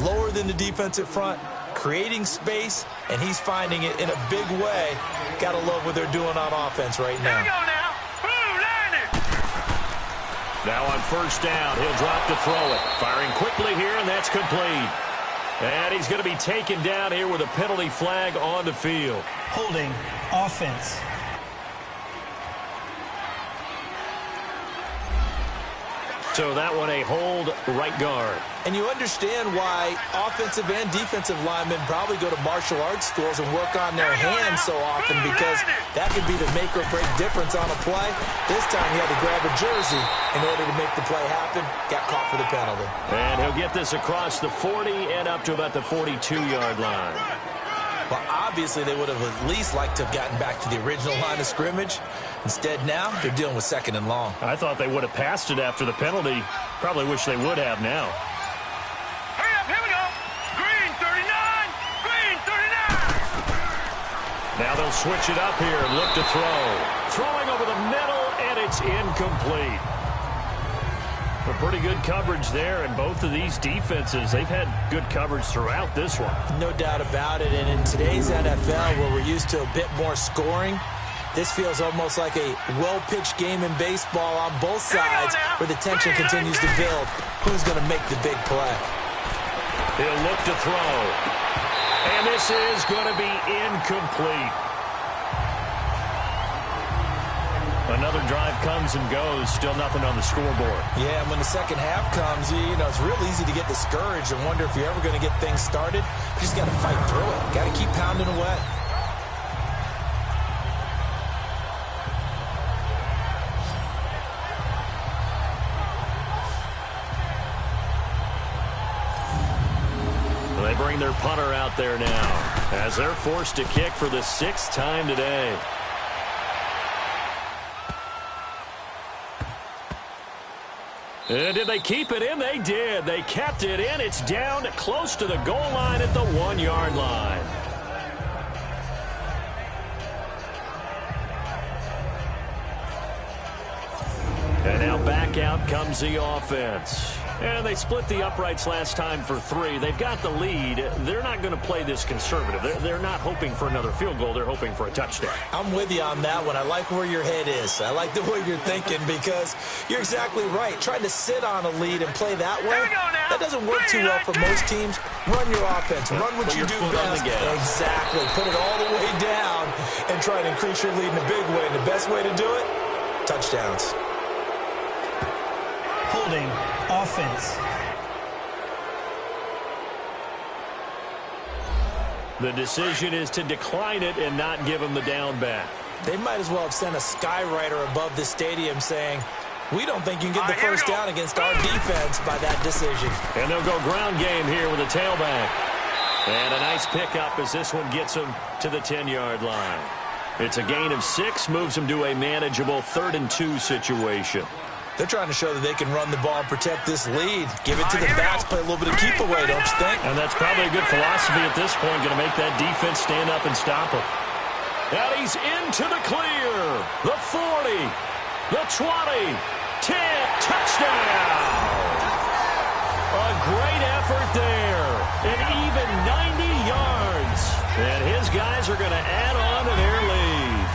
Lower than the defensive front, creating space, and he's finding it in a big way. Gotta love what they're doing on offense right now. Here we go now. Now on first down, he'll drop to throw it. Firing quickly here, and that's complete. And he's going to be taken down here with a penalty flag on the field. Holding offense. So that one a hold right guard. And you understand why offensive and defensive linemen probably go to martial arts schools and work on their hands so often, because that could be the make or break difference on a play. This time he had to grab a jersey in order to make the play happen. Got caught for the penalty. And he'll get this across the 40 and up to about the 42-yard line. Well, obviously they would have at least liked to have gotten back to the original line of scrimmage. Instead now, they're dealing with second and long. I thought they would have passed it after the penalty. Probably wish they would have now. Hurry up, here we go. Green, 39. Green, 39. Now they'll switch it up here and look to throw. Throwing over the middle, and it's incomplete. A pretty good coverage there, and both of these defenses, they've had good coverage throughout this one. No doubt about it, and in today's NFL, where we're used to a bit more scoring, this feels almost like a well-pitched game in baseball on both sides, where the tension continues to build. Who's going to make the big play? He'll look to throw, and this is going to be incomplete. Another drive comes and goes. Still nothing on the scoreboard. Yeah, and when the second half comes, you know, it's real easy to get discouraged and wonder if you're ever going to get things started. You just got to fight through it. Got to keep pounding away. They bring their punter out there now as they're forced to kick for the 6th time today. And did they keep it in? They did. They kept it in. It's down close to the goal line at the 1-yard line. And now back out comes the offense. And they split the uprights last time for 3. They've got the lead. They're not going to play this conservative. They're not hoping for another field goal. They're hoping for a touchdown. I'm with you on that one. I like where your head is. I like the way you're thinking because you're exactly right. Trying to sit on a lead and play that way, that doesn't work too well for most teams. Run your offense. Run what you do best. Exactly. Put it all the way down and try to increase your lead in a big way. And the best way to do it, touchdowns. Holding offense. The decision is to decline it and not give him the down back. They might as well have sent a skywriter above the stadium saying, we don't think you can get the first down against our defense by that decision. And they'll go ground game here with a tailback. And a nice pickup as this one gets him to the 10-yard line. It's a gain of 6, moves him to a manageable 3rd and 2 situation. They're trying to show that they can run the ball and protect this lead. Give it to the backs, play a little bit of keep away, don't you think? And that's probably a good philosophy at this point, going to make that defense stand up and stop him. And he's into the clear. The 40, the 20, 10, touchdown. A great effort there. An even 90 yards. And his guys are going to add on to their lead.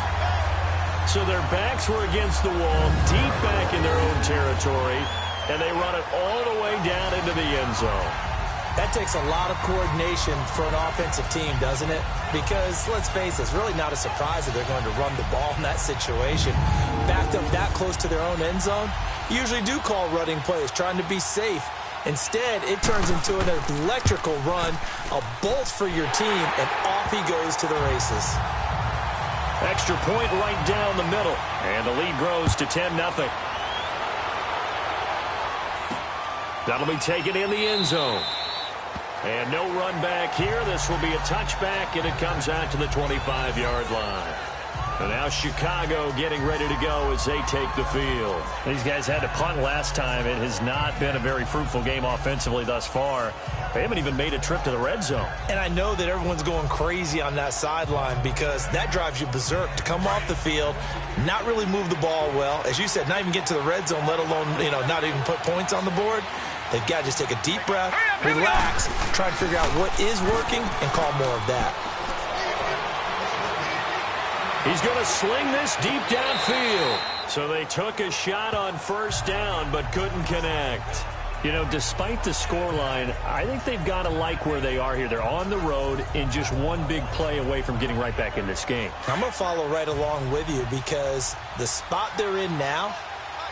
So their backs were against the wall, deep back in their own territory, and they run it all the way down into the end zone. That takes a lot of coordination for an offensive team, doesn't it? Because, let's face it, it's really not a surprise that they're going to run the ball in that situation. Backed up that close to their own end zone, usually do call running plays, trying to be safe. Instead, it turns into an electrical run, a bolt for your team, and off he goes to the races. Extra point right down the middle. And the lead grows to 10-0. That'll be taken in the end zone. And no run back here. This will be a touchback, and it comes out to the 25-yard line. And now Chicago getting ready to go as they take the field. These guys had to punt last time. It has not been a very fruitful game offensively thus far. They haven't even made a trip to the red zone. And I know that everyone's going crazy on that sideline because that drives you berserk to come off the field, not really move the ball well. As you said, not even get to the red zone, let alone, not even put points on the board. They've got to just take a deep breath, relax, try to figure out what is working, and call more of that. He's going to sling this deep downfield. So they took a shot on first down but couldn't connect. Despite the scoreline, I think they've got to like where they are here. They're on the road and just one big play away from getting right back in this game. I'm going to follow right along with you because the spot they're in now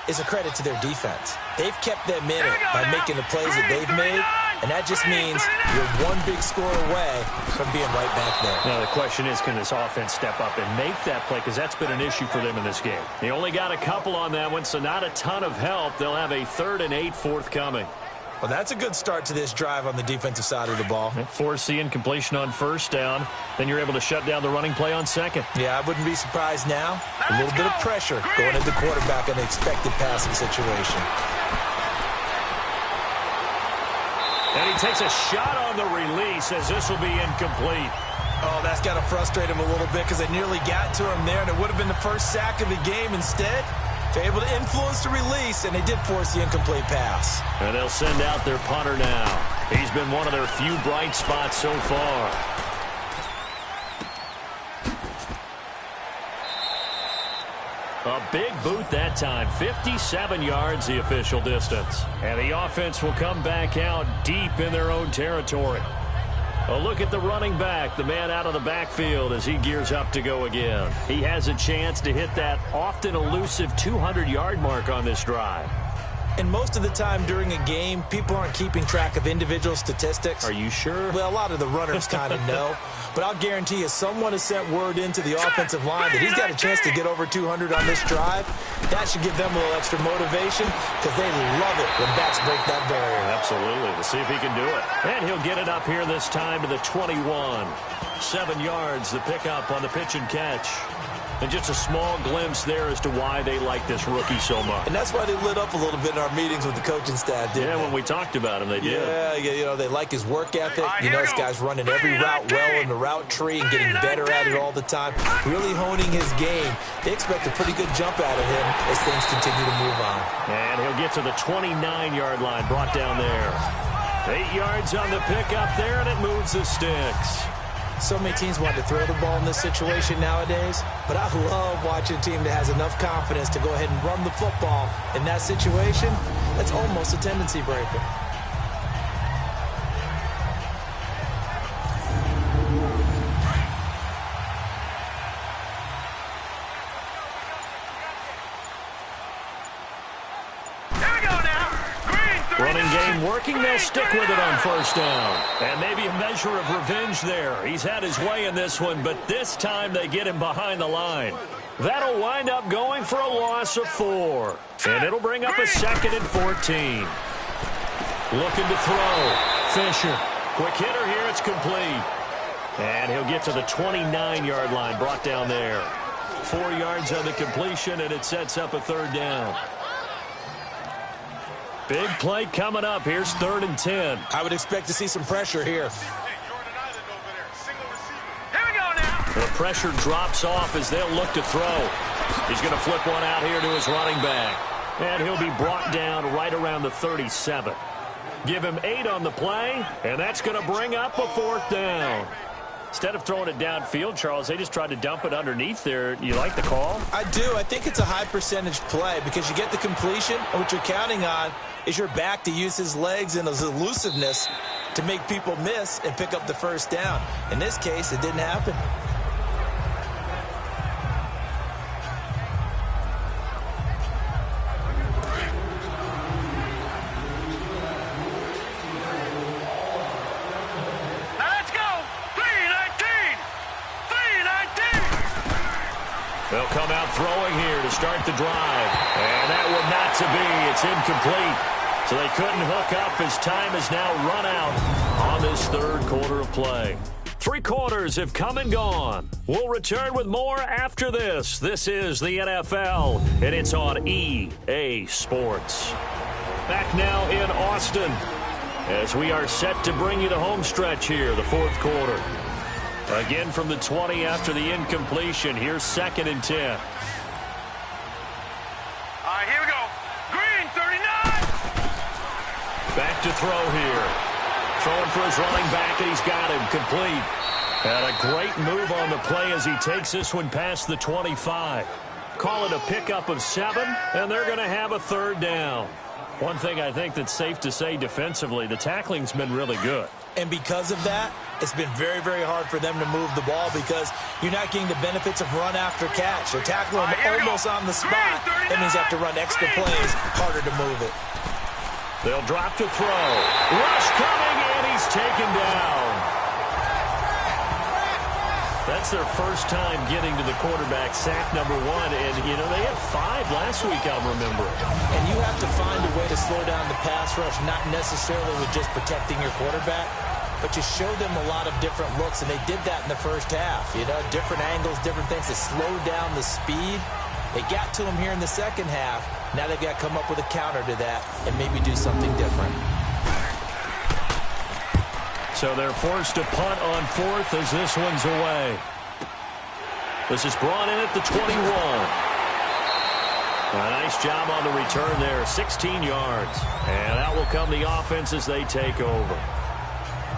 is a credit to their defense. They've kept them in it by making the plays that they've made, and that just means you're one big score away from being right back there. Now, the question is, can this offense step up and make that play? Because that's been an issue for them in this game. They only got a couple on that one, so not a ton of help. They'll have a 3rd and 8 forthcoming. Well, that's a good start to this drive on the defensive side of the ball. Force the incompletion on first down. Then you're able to shut down the running play on second. Yeah, I wouldn't be surprised now. A little bit of pressure going at the quarterback in the expected passing situation. And he takes a shot on the release as this will be incomplete. Oh, that's got to frustrate him a little bit because they nearly got to him there, and it would have been the first sack of the game. Instead, they're able to influence the release, and they did force the incomplete pass. And they'll send out their punter now. He's been one of their few bright spots so far. A big boot that time. 57 yards the official distance. And the offense will come back out deep in their own territory. A look at the running back, the man out of the backfield as he gears up to go again. He has a chance to hit that often elusive 200-yard mark on this drive. And most of the time during a game, people aren't keeping track of individual statistics. Are you sure? Well, a lot of the runners kind of know. But I'll guarantee you, someone has sent word into the offensive line that he's got a chance to get over 200 on this drive. That should give them a little extra motivation because they love it when backs break that barrier. Absolutely. We'll see if he can do it. And he'll get it up here this time to the 21. 7 yards, the pickup on the pitch and catch. And just a small glimpse there as to why they like this rookie so much. And that's why they lit up a little bit in our meetings with the coaching staff, didn't they? When we talked about him, they did. Yeah, they like his work ethic. You know, this guy's running every route well in the route tree and getting better at it all the time, really honing his game. They expect a pretty good jump out of him as things continue to move on. And he'll get to the 29-yard line, brought down there. 8 yards on the pickup there, and it moves the sticks. So many teams want to throw the ball in this situation nowadays, but I love watching a team that has enough confidence to go ahead and run the football in that situation. That's almost a tendency breaker. Running game working, they'll stick with it on first down. And maybe a measure of revenge there. He's had his way in this one, but this time they get him behind the line. That'll wind up going for a loss of 4. And it'll bring up a 2nd and 14. Looking to throw. Fisher. Quick hitter here, it's complete. And he'll get to the 29-yard line, brought down there. 4 yards on the completion, and it sets up a 3rd down. Big play coming up. Here's 3rd and 10. I would expect to see some pressure here. Here we go now. The pressure drops off as they'll look to throw. He's going to flip one out here to his running back. And he'll be brought down right around the 37. Give him 8 on the play, and that's going to bring up a 4th down. Instead of throwing it downfield, Charles, they just tried to dump it underneath there. You like the call? I do. I think it's a high percentage play because you get the completion, and what you're counting on is your back to use his legs and his elusiveness to make people miss and pick up the 1st down. In this case, it didn't happen. They'll come out throwing here to start the drive. And that one not to be. It's incomplete. So they couldn't hook up as time has now run out on this 3rd quarter of play. 3 quarters have come and gone. We'll return with more after this. This is the NFL, and it's on EA Sports. Back now in Austin as we are set to bring you the home stretch here, the 4th quarter. Again from the 20 after the incompletion. Here's 2nd and 10. All right, here we go. Green, 39. Back to throw here. Throwing for his running back, and he's got him complete. And a great move on the play as he takes this one past the 25. Call it a pickup of 7, and they're going to have a 3rd down. One thing I think that's safe to say defensively, the tackling's been really good. And because of that, it's been very, very hard for them to move the ball because you're not getting the benefits of run after catch. They're tackling him almost on the spot. That means you have to run extra plays, harder to move it. They'll drop to throw. Rush coming, and he's taken down. That's their first time getting to the quarterback, sack number 1. And, you know, they had 5 last week, I'll remember. And you have to find a way to slow down the pass rush, not necessarily with just protecting your quarterback, but you show them a lot of different looks, and they did that in the first half. You know, different angles, different things to slow down the speed. They got to him here in the second half. Now they've got to come up with a counter to that and maybe do something different. So they're forced to punt on 4th as this one's away. This is brought in at the 21. A nice job on the return there, 16 yards. And out will come the offense as they take over.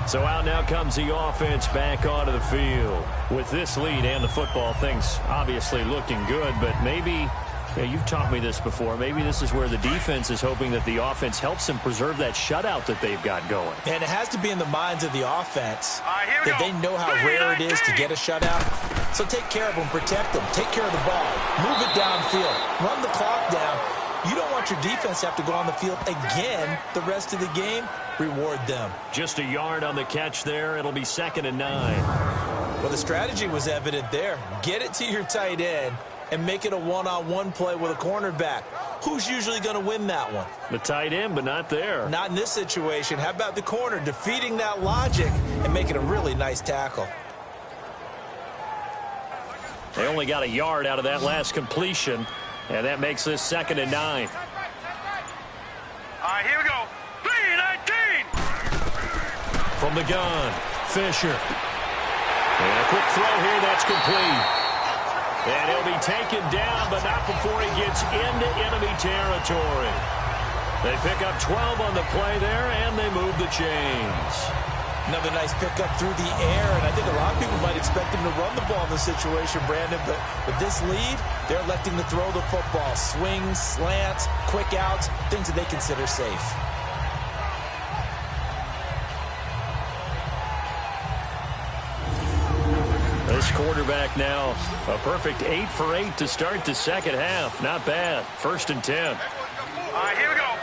So out now comes the offense back onto the field. With this lead and the football, things obviously looking good, but maybe Yeah, you've taught me this before. Maybe this is where the defense is hoping that the offense helps them preserve that shutout that they've got going. And it has to be in the minds of the offense here that we they go. know how rare it is to get a shutout. So take care of them, protect them, take care of the ball, move it downfield, run the clock down. You don't want your defense to have to go on the field again the rest of the game. Reward them. Just a yard on the catch there. It'll be 2nd and 9. Well, the strategy was evident there. Get it to your tight end and make it a one-on-one play with a cornerback. Who's usually going to win that one? The tight end, but not there. Not in this situation. How about the corner defeating that logic and making a really nice tackle? They only got a yard out of that last completion, and that makes this 2nd and 9. Here we go. 3-19. From the gun, Fisher. And a quick throw here, that's complete. And he'll be taken down, but not before he gets into enemy territory. They pick up 12 on the play there, and they move the chains. Another nice pickup through the air, and I think a lot of people might expect him to run the ball in this situation, Brandon, but with this lead, they're electing to throw the football. Swings, slants, quick outs, things that they consider safe. This quarterback now, a perfect 8 for 8 to start the second half. Not bad. 1st and 10. Here we go.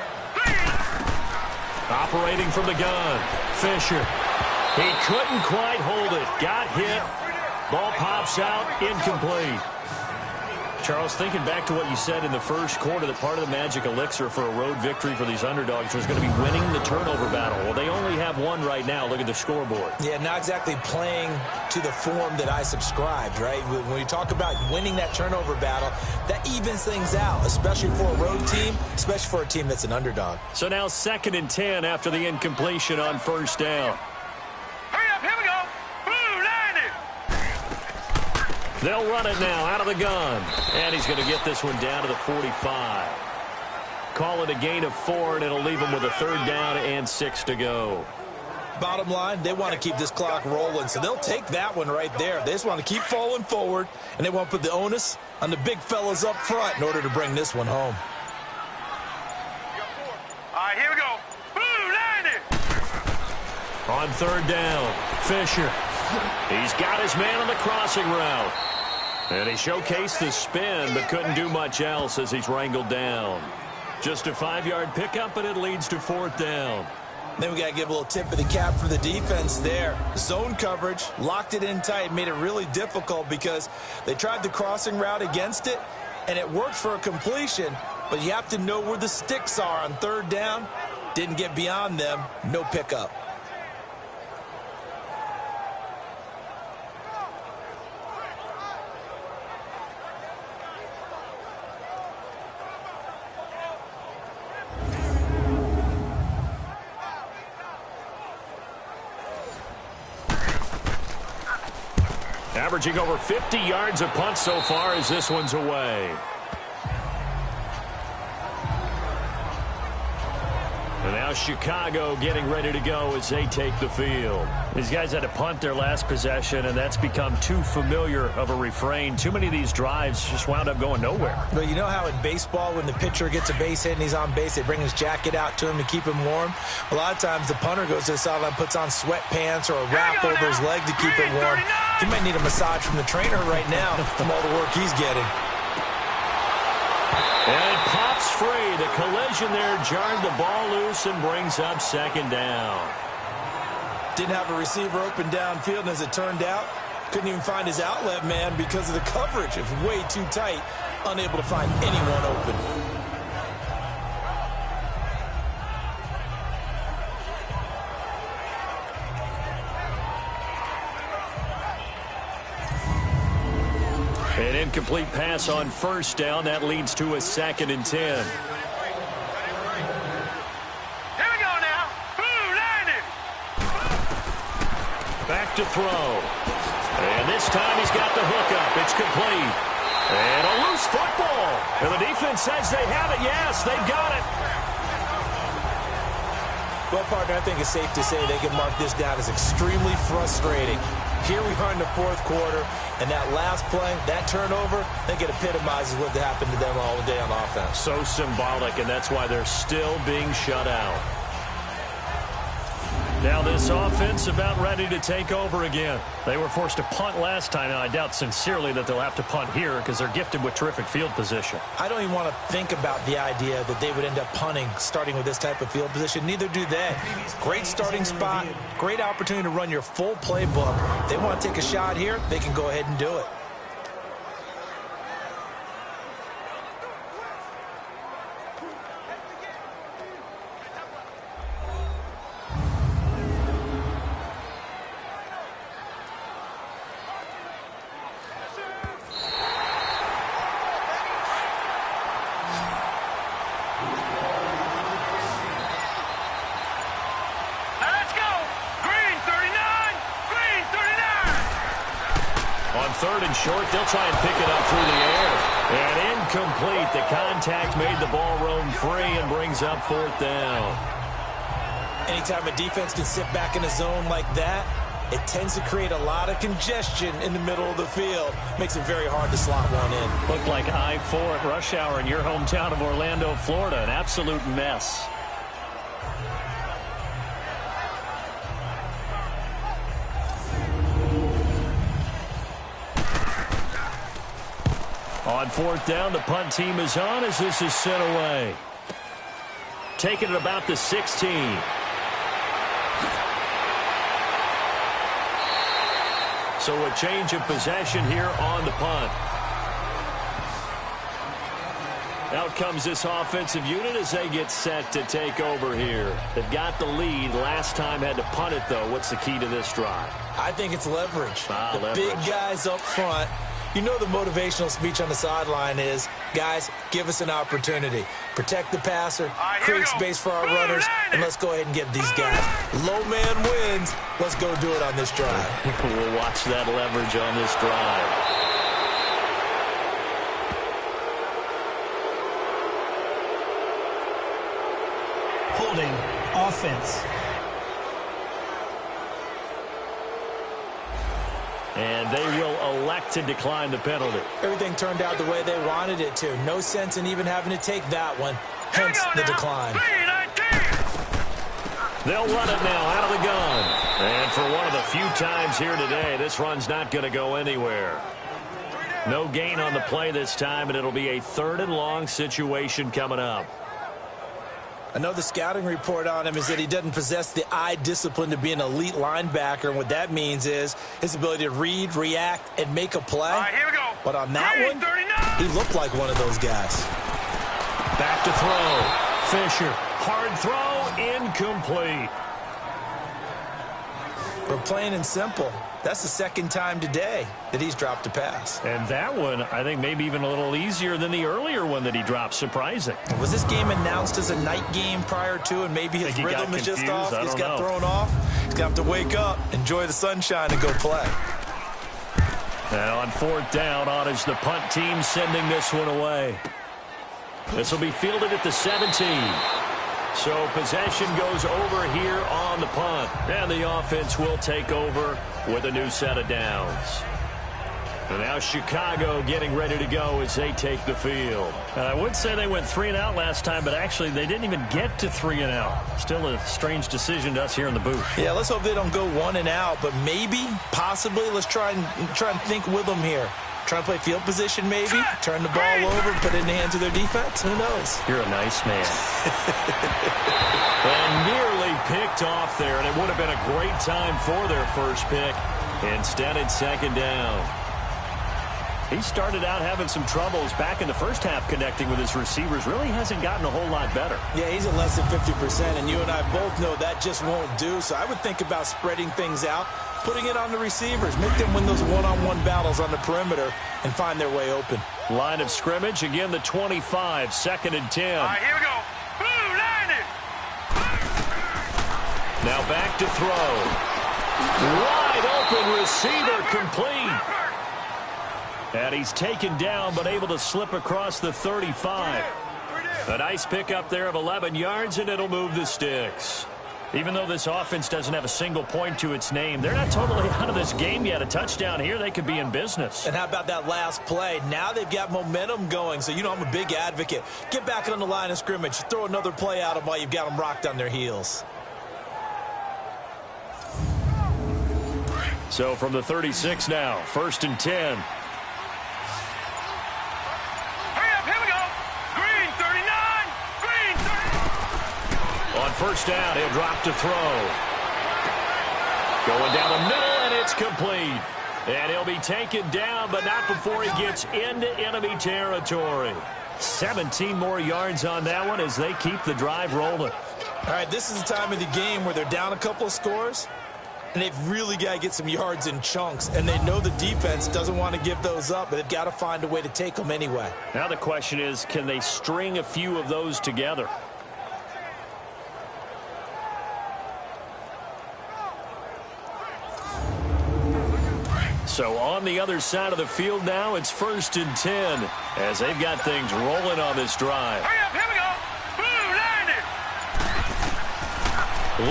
Operating from the gun, Fisher. He couldn't quite hold it. Got hit. Ball pops out. Incomplete. Charles, thinking back to what you said in the first quarter, that part of the magic elixir for a road victory for these underdogs was going to be winning the turnover battle. Well, they only have one right now. Look at the scoreboard. Yeah, not exactly playing to the form that I subscribed, right? When you talk about winning that turnover battle, that evens things out, especially for a road team, especially for a team that's an underdog. So now 2nd and 10 after the incompletion on 1st down. Hurry up, here we go. Blue 90. They'll run it now out of the gun. And he's going to get this one down to the 45. Call it a gain of 4, and it'll leave him with a 3rd down and 6 to go. Bottom line, they want to keep this clock rolling, so they'll take that one right there. They just want to keep falling forward, and they want to put the onus on the big fellas up front in order to bring this one home. Here we go. Blue 90. On 3rd down, Fisher. He's got his man on the crossing route. And he showcased the spin, but couldn't do much else as he's wrangled down. Just a 5-yard pickup, and it leads to 4th down. Then we got to give a little tip of the cap for the defense there. Zone coverage, locked it in tight, made it really difficult because they tried the crossing route against it, and it worked for a completion, but you have to know where the sticks are on 3rd down. Didn't get beyond them, no pickup. Averaging over 50 yards a punt so far as this one's away. And now Chicago getting ready to go as they take the field. These guys had to punt their last possession, and that's become too familiar of a refrain. Too many of these drives just wound up going nowhere. But you know how in baseball, when the pitcher gets a base hit and he's on base, they bring his jacket out to him to keep him warm? A lot of times the punter goes to the sideline, puts on sweatpants or a wrap over his leg to keep it warm. He might need a massage from the trainer right now from all the work he's getting. And it pops free. The collision there jarred the ball loose and brings up 2nd down. Didn't have a receiver open downfield, and as it turned out, couldn't even find his outlet man because of the coverage. It was way too tight, unable to find anyone open. An incomplete pass on 1st down. That leads to a 2nd and 10. Here we go now. Blue 90. Back to throw. And this time he's got the hookup. It's complete. And a loose football. And the defense says they have it. Yes, they've got it. Well, partner, I think it's safe to say they can mark this down as extremely frustrating. here we are in the fourth quarter, and that last play, that turnover, I think it epitomizes what happened to them all day on offense. So symbolic, and that's why they're still being shut out. Now this offense about ready to take over again. They were forced to punt last time, and I doubt sincerely that they'll have to punt here because they're gifted with terrific field position. I don't even want to think about the idea that they would end up punting starting with this type of field position. Neither do they. Great starting spot, great opportunity to run your full playbook. If they want to take a shot here, they can go ahead and do it. Third and short, they'll try and pick it up through the air. And incomplete. The contact made the ball roam free and brings up fourth down. Anytime a defense can sit back in a zone like that, it tends to create a lot of congestion in the middle of the field. Makes it very hard to slot one in. Looked like I-4 at rush hour in your hometown of Orlando, Florida. An absolute mess. On fourth down, the punt team is on as this is sent away. Taking it about the 16. So a change of possession here on the punt. Out comes this offensive unit as they get set to take over here. They've got the lead. Last time had to punt it, though. What's the key to this drive? I think it's leverage. Leverage. Big guys up front. You know the motivational speech on the sideline is, guys, give us an opportunity. Protect the passer, create space for our runners, and let's go ahead and get these guys. Low man wins. Let's go do it on this drive. We'll watch that leverage on this drive. Holding offense. And they will elect to decline the penalty. Everything turned out the way they wanted it to. No sense in even having to take that one. Hence the decline. They'll run it now out of the gun. And for one of the few times here today, this run's not going to go anywhere. No gain on the play this time, and it'll be a third and long situation coming up. I know the scouting report on him is that he doesn't possess the eye discipline to be an elite linebacker, and what that means is his ability to read, react, and make a play. All right, here we go. But on that one, he looked like one of those guys. Back to throw. Fisher. Hard throw. Incomplete. But plain and simple, that's the second time today that he's dropped a pass. And that one, I think, maybe even a little easier than the earlier one that he dropped. Surprising. Was this game announced as a night game prior to, and maybe his rhythm is just off? He's got thrown off. He's got to wake up, enjoy the sunshine, and go play. And on fourth down, on is the punt team sending this one away. This will be fielded at the 17. So possession goes over here on the punt. And the offense will take over with a new set of downs. And now Chicago getting ready to go as they take the field. I would say they went 3 and out last time, but actually they didn't even get to 3 and out. Still a strange decision to us here in the booth. Yeah, let's hope they don't go 1 and out, but maybe, possibly, let's try and think with them here. Try to play field position maybe, turn the ball over, put it in the hands of their defense. Who knows? You're a nice man. And nearly picked off there, and it would have been a great time for their first pick. Instead, it's second down. He started out having some troubles back in the first half connecting with his receivers. Really hasn't gotten a whole lot better. Yeah, he's at less than 50%, and you and I both know that just won't do. So I would think about spreading things out, putting it on the receivers, make them win those one-on-one battles on the perimeter and find their way open. Line of scrimmage, again the 25, second and 10. All right, here we go. Blue, line it. Now back to throw. Wide open receiver, complete. And he's taken down but able to slip across the 35. A nice pickup there of 11 yards, and it'll move the sticks. Even though this offense doesn't have a single point to its name, they're not totally out of this game yet. A touchdown here, they could be in business. And how about that last play? Now they've got momentum going. So, I'm a big advocate. Get back on the line of scrimmage. Throw another play at them while you've got them rocked on their heels. So from the 36 now, 1st and 10. On first down, he'll drop to throw. Going down the middle, and it's complete. And he'll be taken down, but not before he gets into enemy territory. 17 more yards on that one as they keep the drive rolling. All right, this is the time of the game where they're down a couple of scores, and they've really got to get some yards in chunks. And they know the defense doesn't want to give those up, but they've got to find a way to take them anyway. Now the question is, can they string a few of those together? So on the other side of the field now, it's 1st and 10 as they've got things rolling on this drive. Hurry up, here we go. Blue, landed.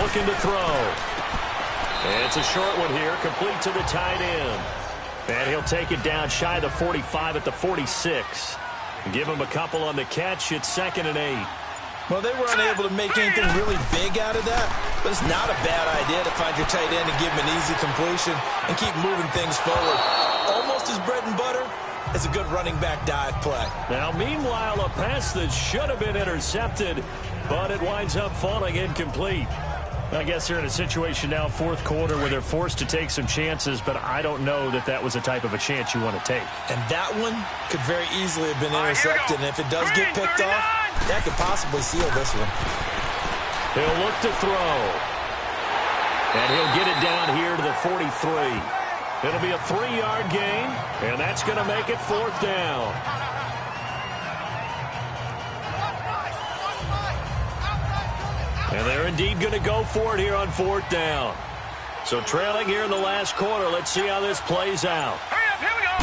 Looking to throw. And it's a short one here, complete to the tight end. And he'll take it down shy of the 45 at the 46. Give him a couple on the catch. It's 2nd and 8. Well, they were unable to make anything really big out of that, but it's not a bad idea to find your tight end and give him an easy completion and keep moving things forward. Almost as bread and butter as a good running back dive play. Now, meanwhile, a pass that should have been intercepted, but it winds up falling incomplete. I guess they're in a situation now, 4th quarter, where they're forced to take some chances, but I don't know that that was the type of a chance you want to take. And that one could very easily have been intercepted, and if it does get picked off, that could possibly seal this one. He'll look to throw. And he'll get it down here to the 43. It'll be a 3-yard gain, and that's going to make it 4th down. And they're indeed going to go for it here on 4th down. So trailing here in the last quarter. Let's see how this plays out. Hurry up, here we go.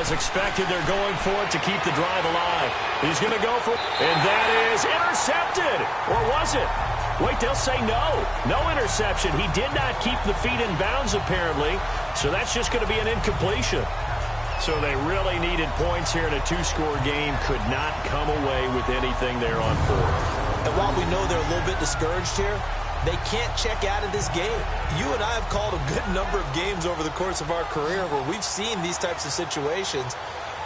As expected, they're going for it to keep the drive alive. He's going to go for it. And that is intercepted. Or was it? Wait, they'll say no. No interception. He did not keep the feet in bounds, apparently. So that's just going to be an incompletion. So they really needed points here in a 2-score game. Could not come away with anything there on 4th. And while we know they're a little bit discouraged here, they can't check out of this game. You and I have called a good number of games over the course of our career where we've seen these types of situations.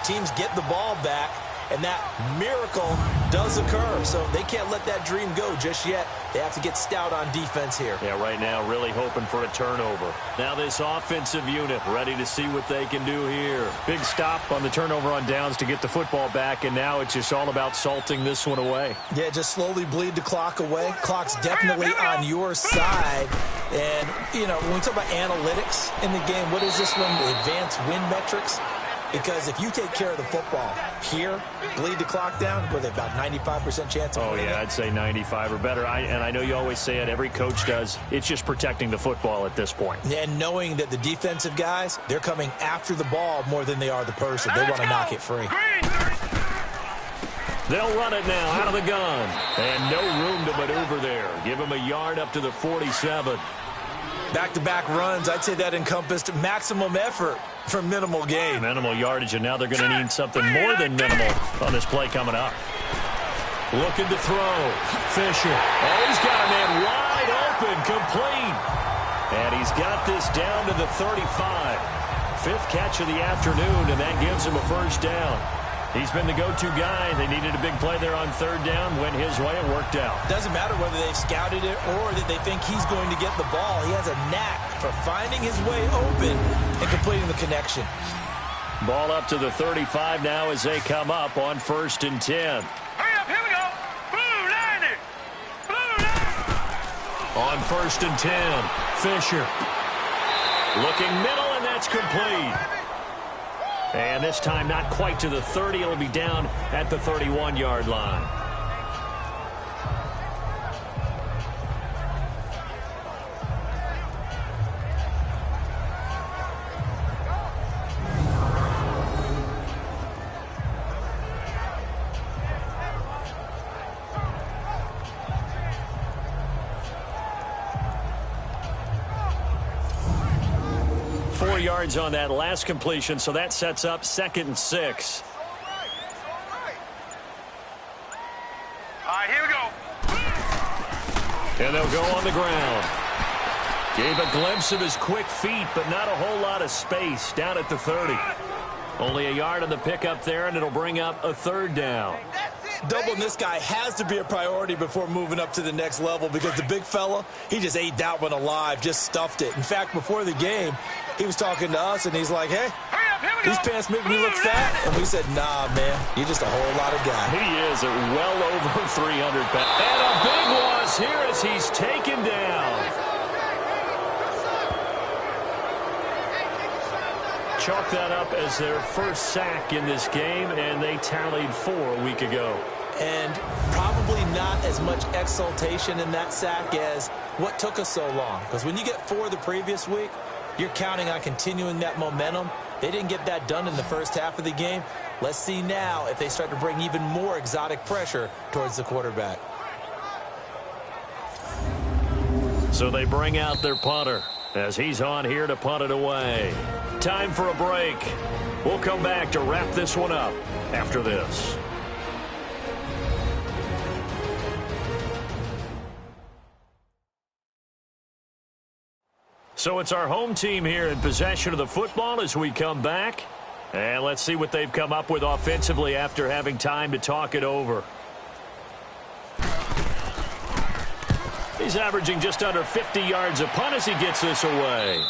Teams get the ball back, and that miracle does occur. So they can't let that dream go just yet. They have to get stout on defense here. Yeah, right now really hoping for a turnover. Now this offensive unit ready to see what they can do here. Big stop on the turnover on downs to get the football back, and now it's just all about salting this one away. Yeah, just slowly bleed the clock away. Clock's definitely on your side. And, when we talk about analytics in the game, what is this one? The advanced win metrics? Because if you take care of the football here, bleed the clock down, with about 95% chance of winning. Oh, yeah, I'd say 95 or better. And I know you always say it, every coach does. It's just protecting the football at this point. And knowing that the defensive guys, they're coming after the ball more than they are the person. They want to knock it free. They'll run it now out of the gun. And no room to maneuver there. Give him a yard up to the 47. Back-to-back runs, I'd say that encompassed maximum effort for minimal gain. Minimal yardage, and now they're going to need something more than minimal on this play coming up. Looking to throw. Fisher. Oh, he's got a man wide open, complete. And he's got this down to the 35. 5th catch of the afternoon, and that gives him a 1st down. He's been the go-to guy. They needed a big play there on 3rd down. Went his way. It worked out. Doesn't matter whether they've scouted it or that they think he's going to get the ball. He has a knack for finding his way open and completing the connection. Ball up to the 35 now as they come up on 1st and 10. Hurry up, here we go. Blue, landed. Blue, landed. On 1st and 10, Fisher. Looking middle, and that's complete. And this time not quite to the 30. It'll be down at the 31-yard line. 4 yards on that last completion, so that sets up 2nd and 6. All right, here we go. And they'll go on the ground. Gave a glimpse of his quick feet, but not a whole lot of space down at the 30. Only a yard on the pickup there, and it'll bring up a 3rd down. Doubling this guy has to be a priority before moving up to the next level because the big fella, he just ate that one alive, just stuffed it. In fact, before the game, he was talking to us, and he's like, hey, these pants make me look fat. And we said, nah, man, you're just a whole lot of guy. He is at well over 300 pounds. And a big loss here as he's taken down. Chalk that up as their first sack in this game, and they tallied 4 a week ago. And probably not as much exultation in that sack as what took us so long. Because when you get 4 the previous week, you're counting on continuing that momentum. They didn't get that done in the first half of the game. Let's see now if they start to bring even more exotic pressure towards the quarterback. So they bring out their punter as he's on here to punt it away. Time for a break. We'll come back to wrap this one up after this. So it's our home team here in possession of the football as we come back. And let's see what they've come up with offensively after having time to talk it over. He's averaging just under 50 yards a punt as he gets this away.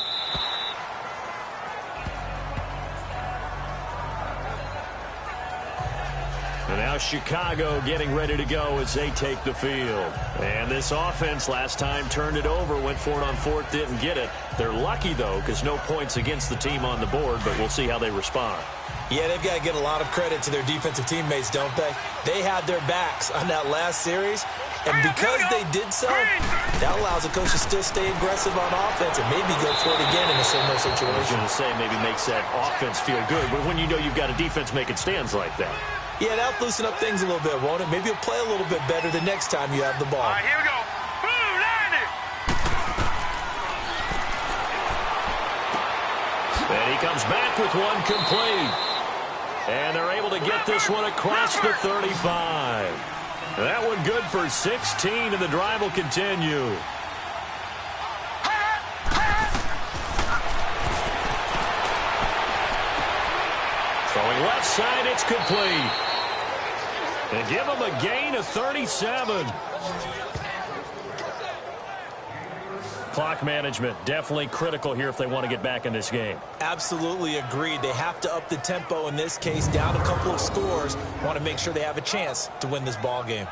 And now Chicago getting ready to go as they take the field. And this offense last time turned it over, went for it on 4th, didn't get it. They're lucky, though, because no points against the team on the board, but we'll see how they respond. Yeah, they've got to get a lot of credit to their defensive teammates, don't they? They had their backs on that last series, and because they did so, that allows the coach to still stay aggressive on offense and maybe go for it again in a similar situation. I was going to say maybe makes that offense feel good, but when you know you've got a defense making stands like that. Yeah, that'll loosen up things a little bit, won't it? Maybe you'll play a little bit better the next time you have the ball. All right, here we go. Boom, landed. And he comes back with one complete. And they're able to get this one across the 35. That one good for 16, and the drive will continue. Throwing left side, it's complete. And give them a gain of 37. Clock management definitely critical here if they want to get back in this game. Absolutely agreed. They have to up the tempo in this case, down a couple of scores. Want to make sure they have a chance to win this ball game.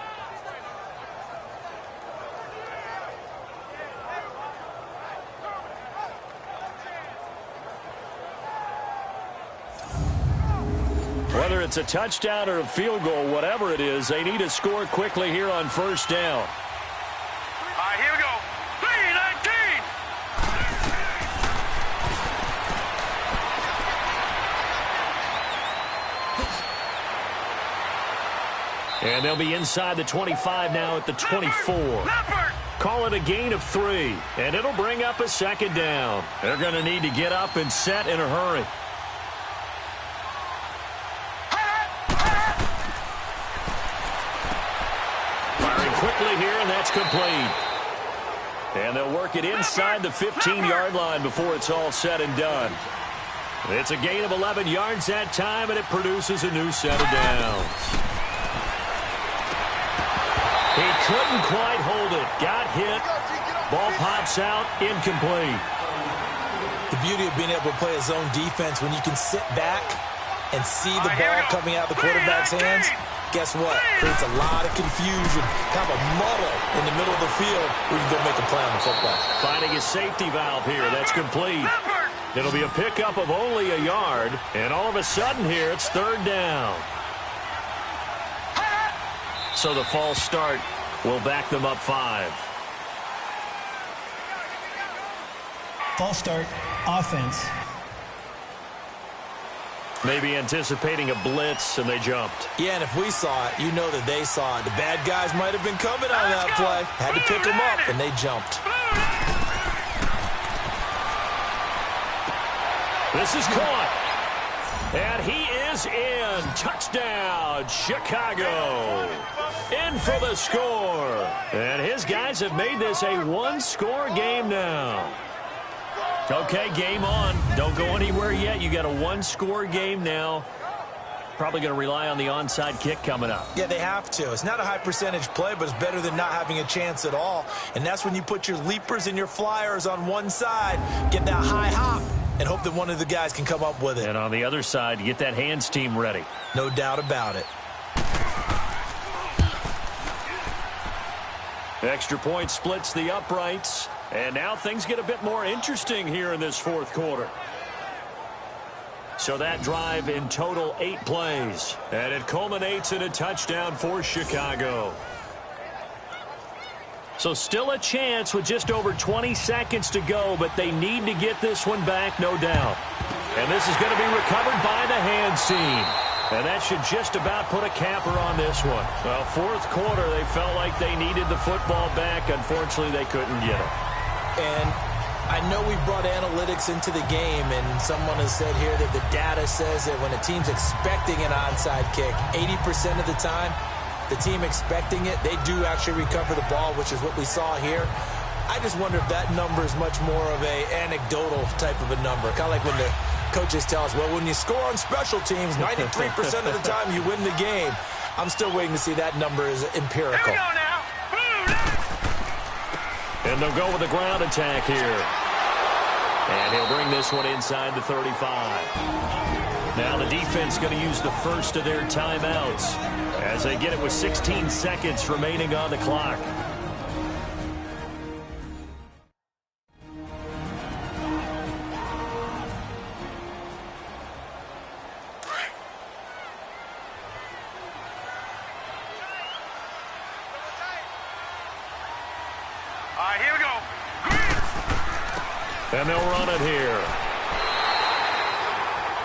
Whether it's a touchdown or a field goal, whatever it is, they need to score quickly here on 1st down. All right, here we go. 3-19. And they'll be inside the 25 now at the 24. Call it a gain of 3, and it'll bring up a 2nd down. They're going to need to get up and set in a hurry. Quickly here, and that's complete. And they'll work it inside the 15-yard line before it's all said and done. It's a gain of 11 yards that time, and it produces a new set of downs. He couldn't quite hold it. Got hit. Ball pops out, incomplete. The beauty of being able to play a zone defense when you can sit back and see the ball coming out of the quarterback's hands. Guess what? Creates a lot of confusion, kind of a muddle in the middle of the field where you can go make a play on the football. Finding a safety valve here. That's complete. It'll be a pickup of only a yard, and all of a sudden here it's 3rd down. So the false start will back them up 5. False start, offense. Maybe anticipating a blitz, and they jumped. Yeah, and if we saw it, you know that they saw it. The bad guys might have been coming on that play. Had to pick them up, and they jumped. This is caught. And he is in. Touchdown, Chicago. In for the score. And his guys have made this a one-score game now. Okay, game on. Don't go anywhere yet. You got a one-score game now. Probably going to rely on the onside kick coming up. Yeah, they have to. It's not a high-percentage play, but it's better than not having a chance at all. And that's when you put your leapers and your flyers on one side, get that high hop, and hope that one of the guys can come up with it. And on the other side, you get that hands team ready. No doubt about it. Extra point splits the uprights. And now things get a bit more interesting here in this fourth quarter. So that drive in total 8 plays. And it culminates in a touchdown for Chicago. So still a chance with just over 20 seconds to go, but they need to get this one back, no doubt. And this is going to be recovered by the hands team. And that should just about put a capper on this one. Well, fourth quarter, they felt like they needed the football back. Unfortunately, they couldn't get it. And I know we brought analytics into the game, and someone has said here that the data says that when a team's expecting an onside kick, 80% of the time, the team expecting it, they do actually recover the ball, which is what we saw here. I just wonder if that number is much more of a anecdotal type of a number. Kind of like when the coaches tell us, well, when you score on special teams, 93% of the time you win the game. I'm still waiting to see that number is empirical. Here we go now. And they'll go with a ground attack here. And he'll bring this one inside the 35. Now the defense going to use the first of their timeouts as they get it with 16 seconds remaining on the clock. All right, here we go. And they'll run it here.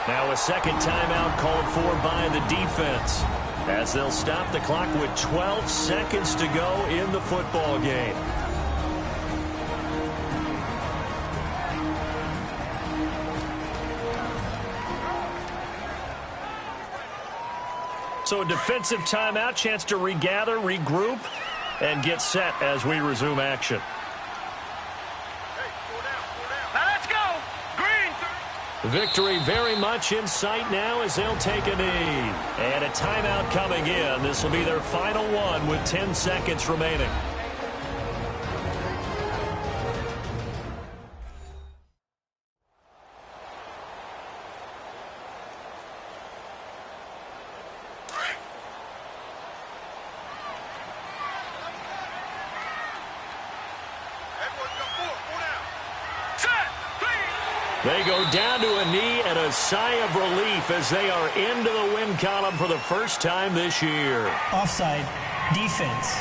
Now a second timeout called for by the defense as they'll stop the clock with 12 seconds to go in the football game. So a defensive timeout, chance to regather, regroup, and get set as we resume action. Now let's go. Green. Victory very much in sight now as they'll take a knee. And a timeout coming in. This will be their final one with 10 seconds remaining. They go down to a knee and a sigh of relief as they are into the win column for the first time this year. Offside. Defense.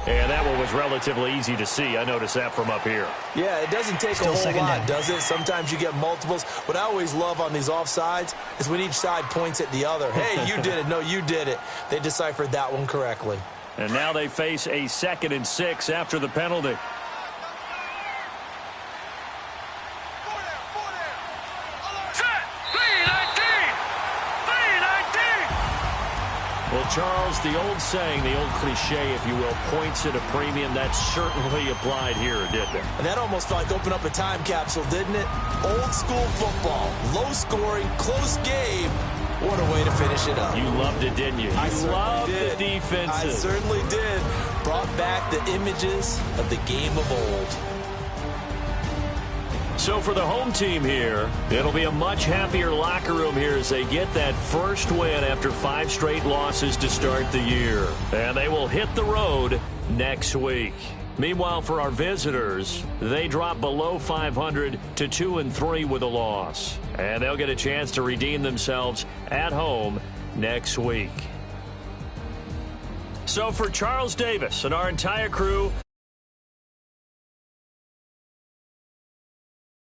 And that one was relatively easy to see. I noticed that from up here. Yeah, it doesn't take Still a whole second lot, down. does it? Sometimes you get multiples. What I always love on these offsides is when each side points at the other. Hey, you did it. No, you did it. They deciphered that one correctly. And now they face a 2nd and 6 after the penalty. Well, Charles, the old saying, the old cliche, if you will, points at a premium, that certainly applied here, didn't it? And that almost like opened up a time capsule, didn't it? Old school football, low scoring, close game. What a way to finish it up. You loved it, didn't you? I certainly loved did. the defenses. I certainly did. Brought back the images of the game of old. So for the home team here, it'll be a much happier locker room here as they get that first win after 5 straight losses to start the year. And they will hit the road next week. Meanwhile, for our visitors, they drop below 500 to 2-3 with a loss. And they'll get a chance to redeem themselves at home next week. So for Charles Davis and our entire crew,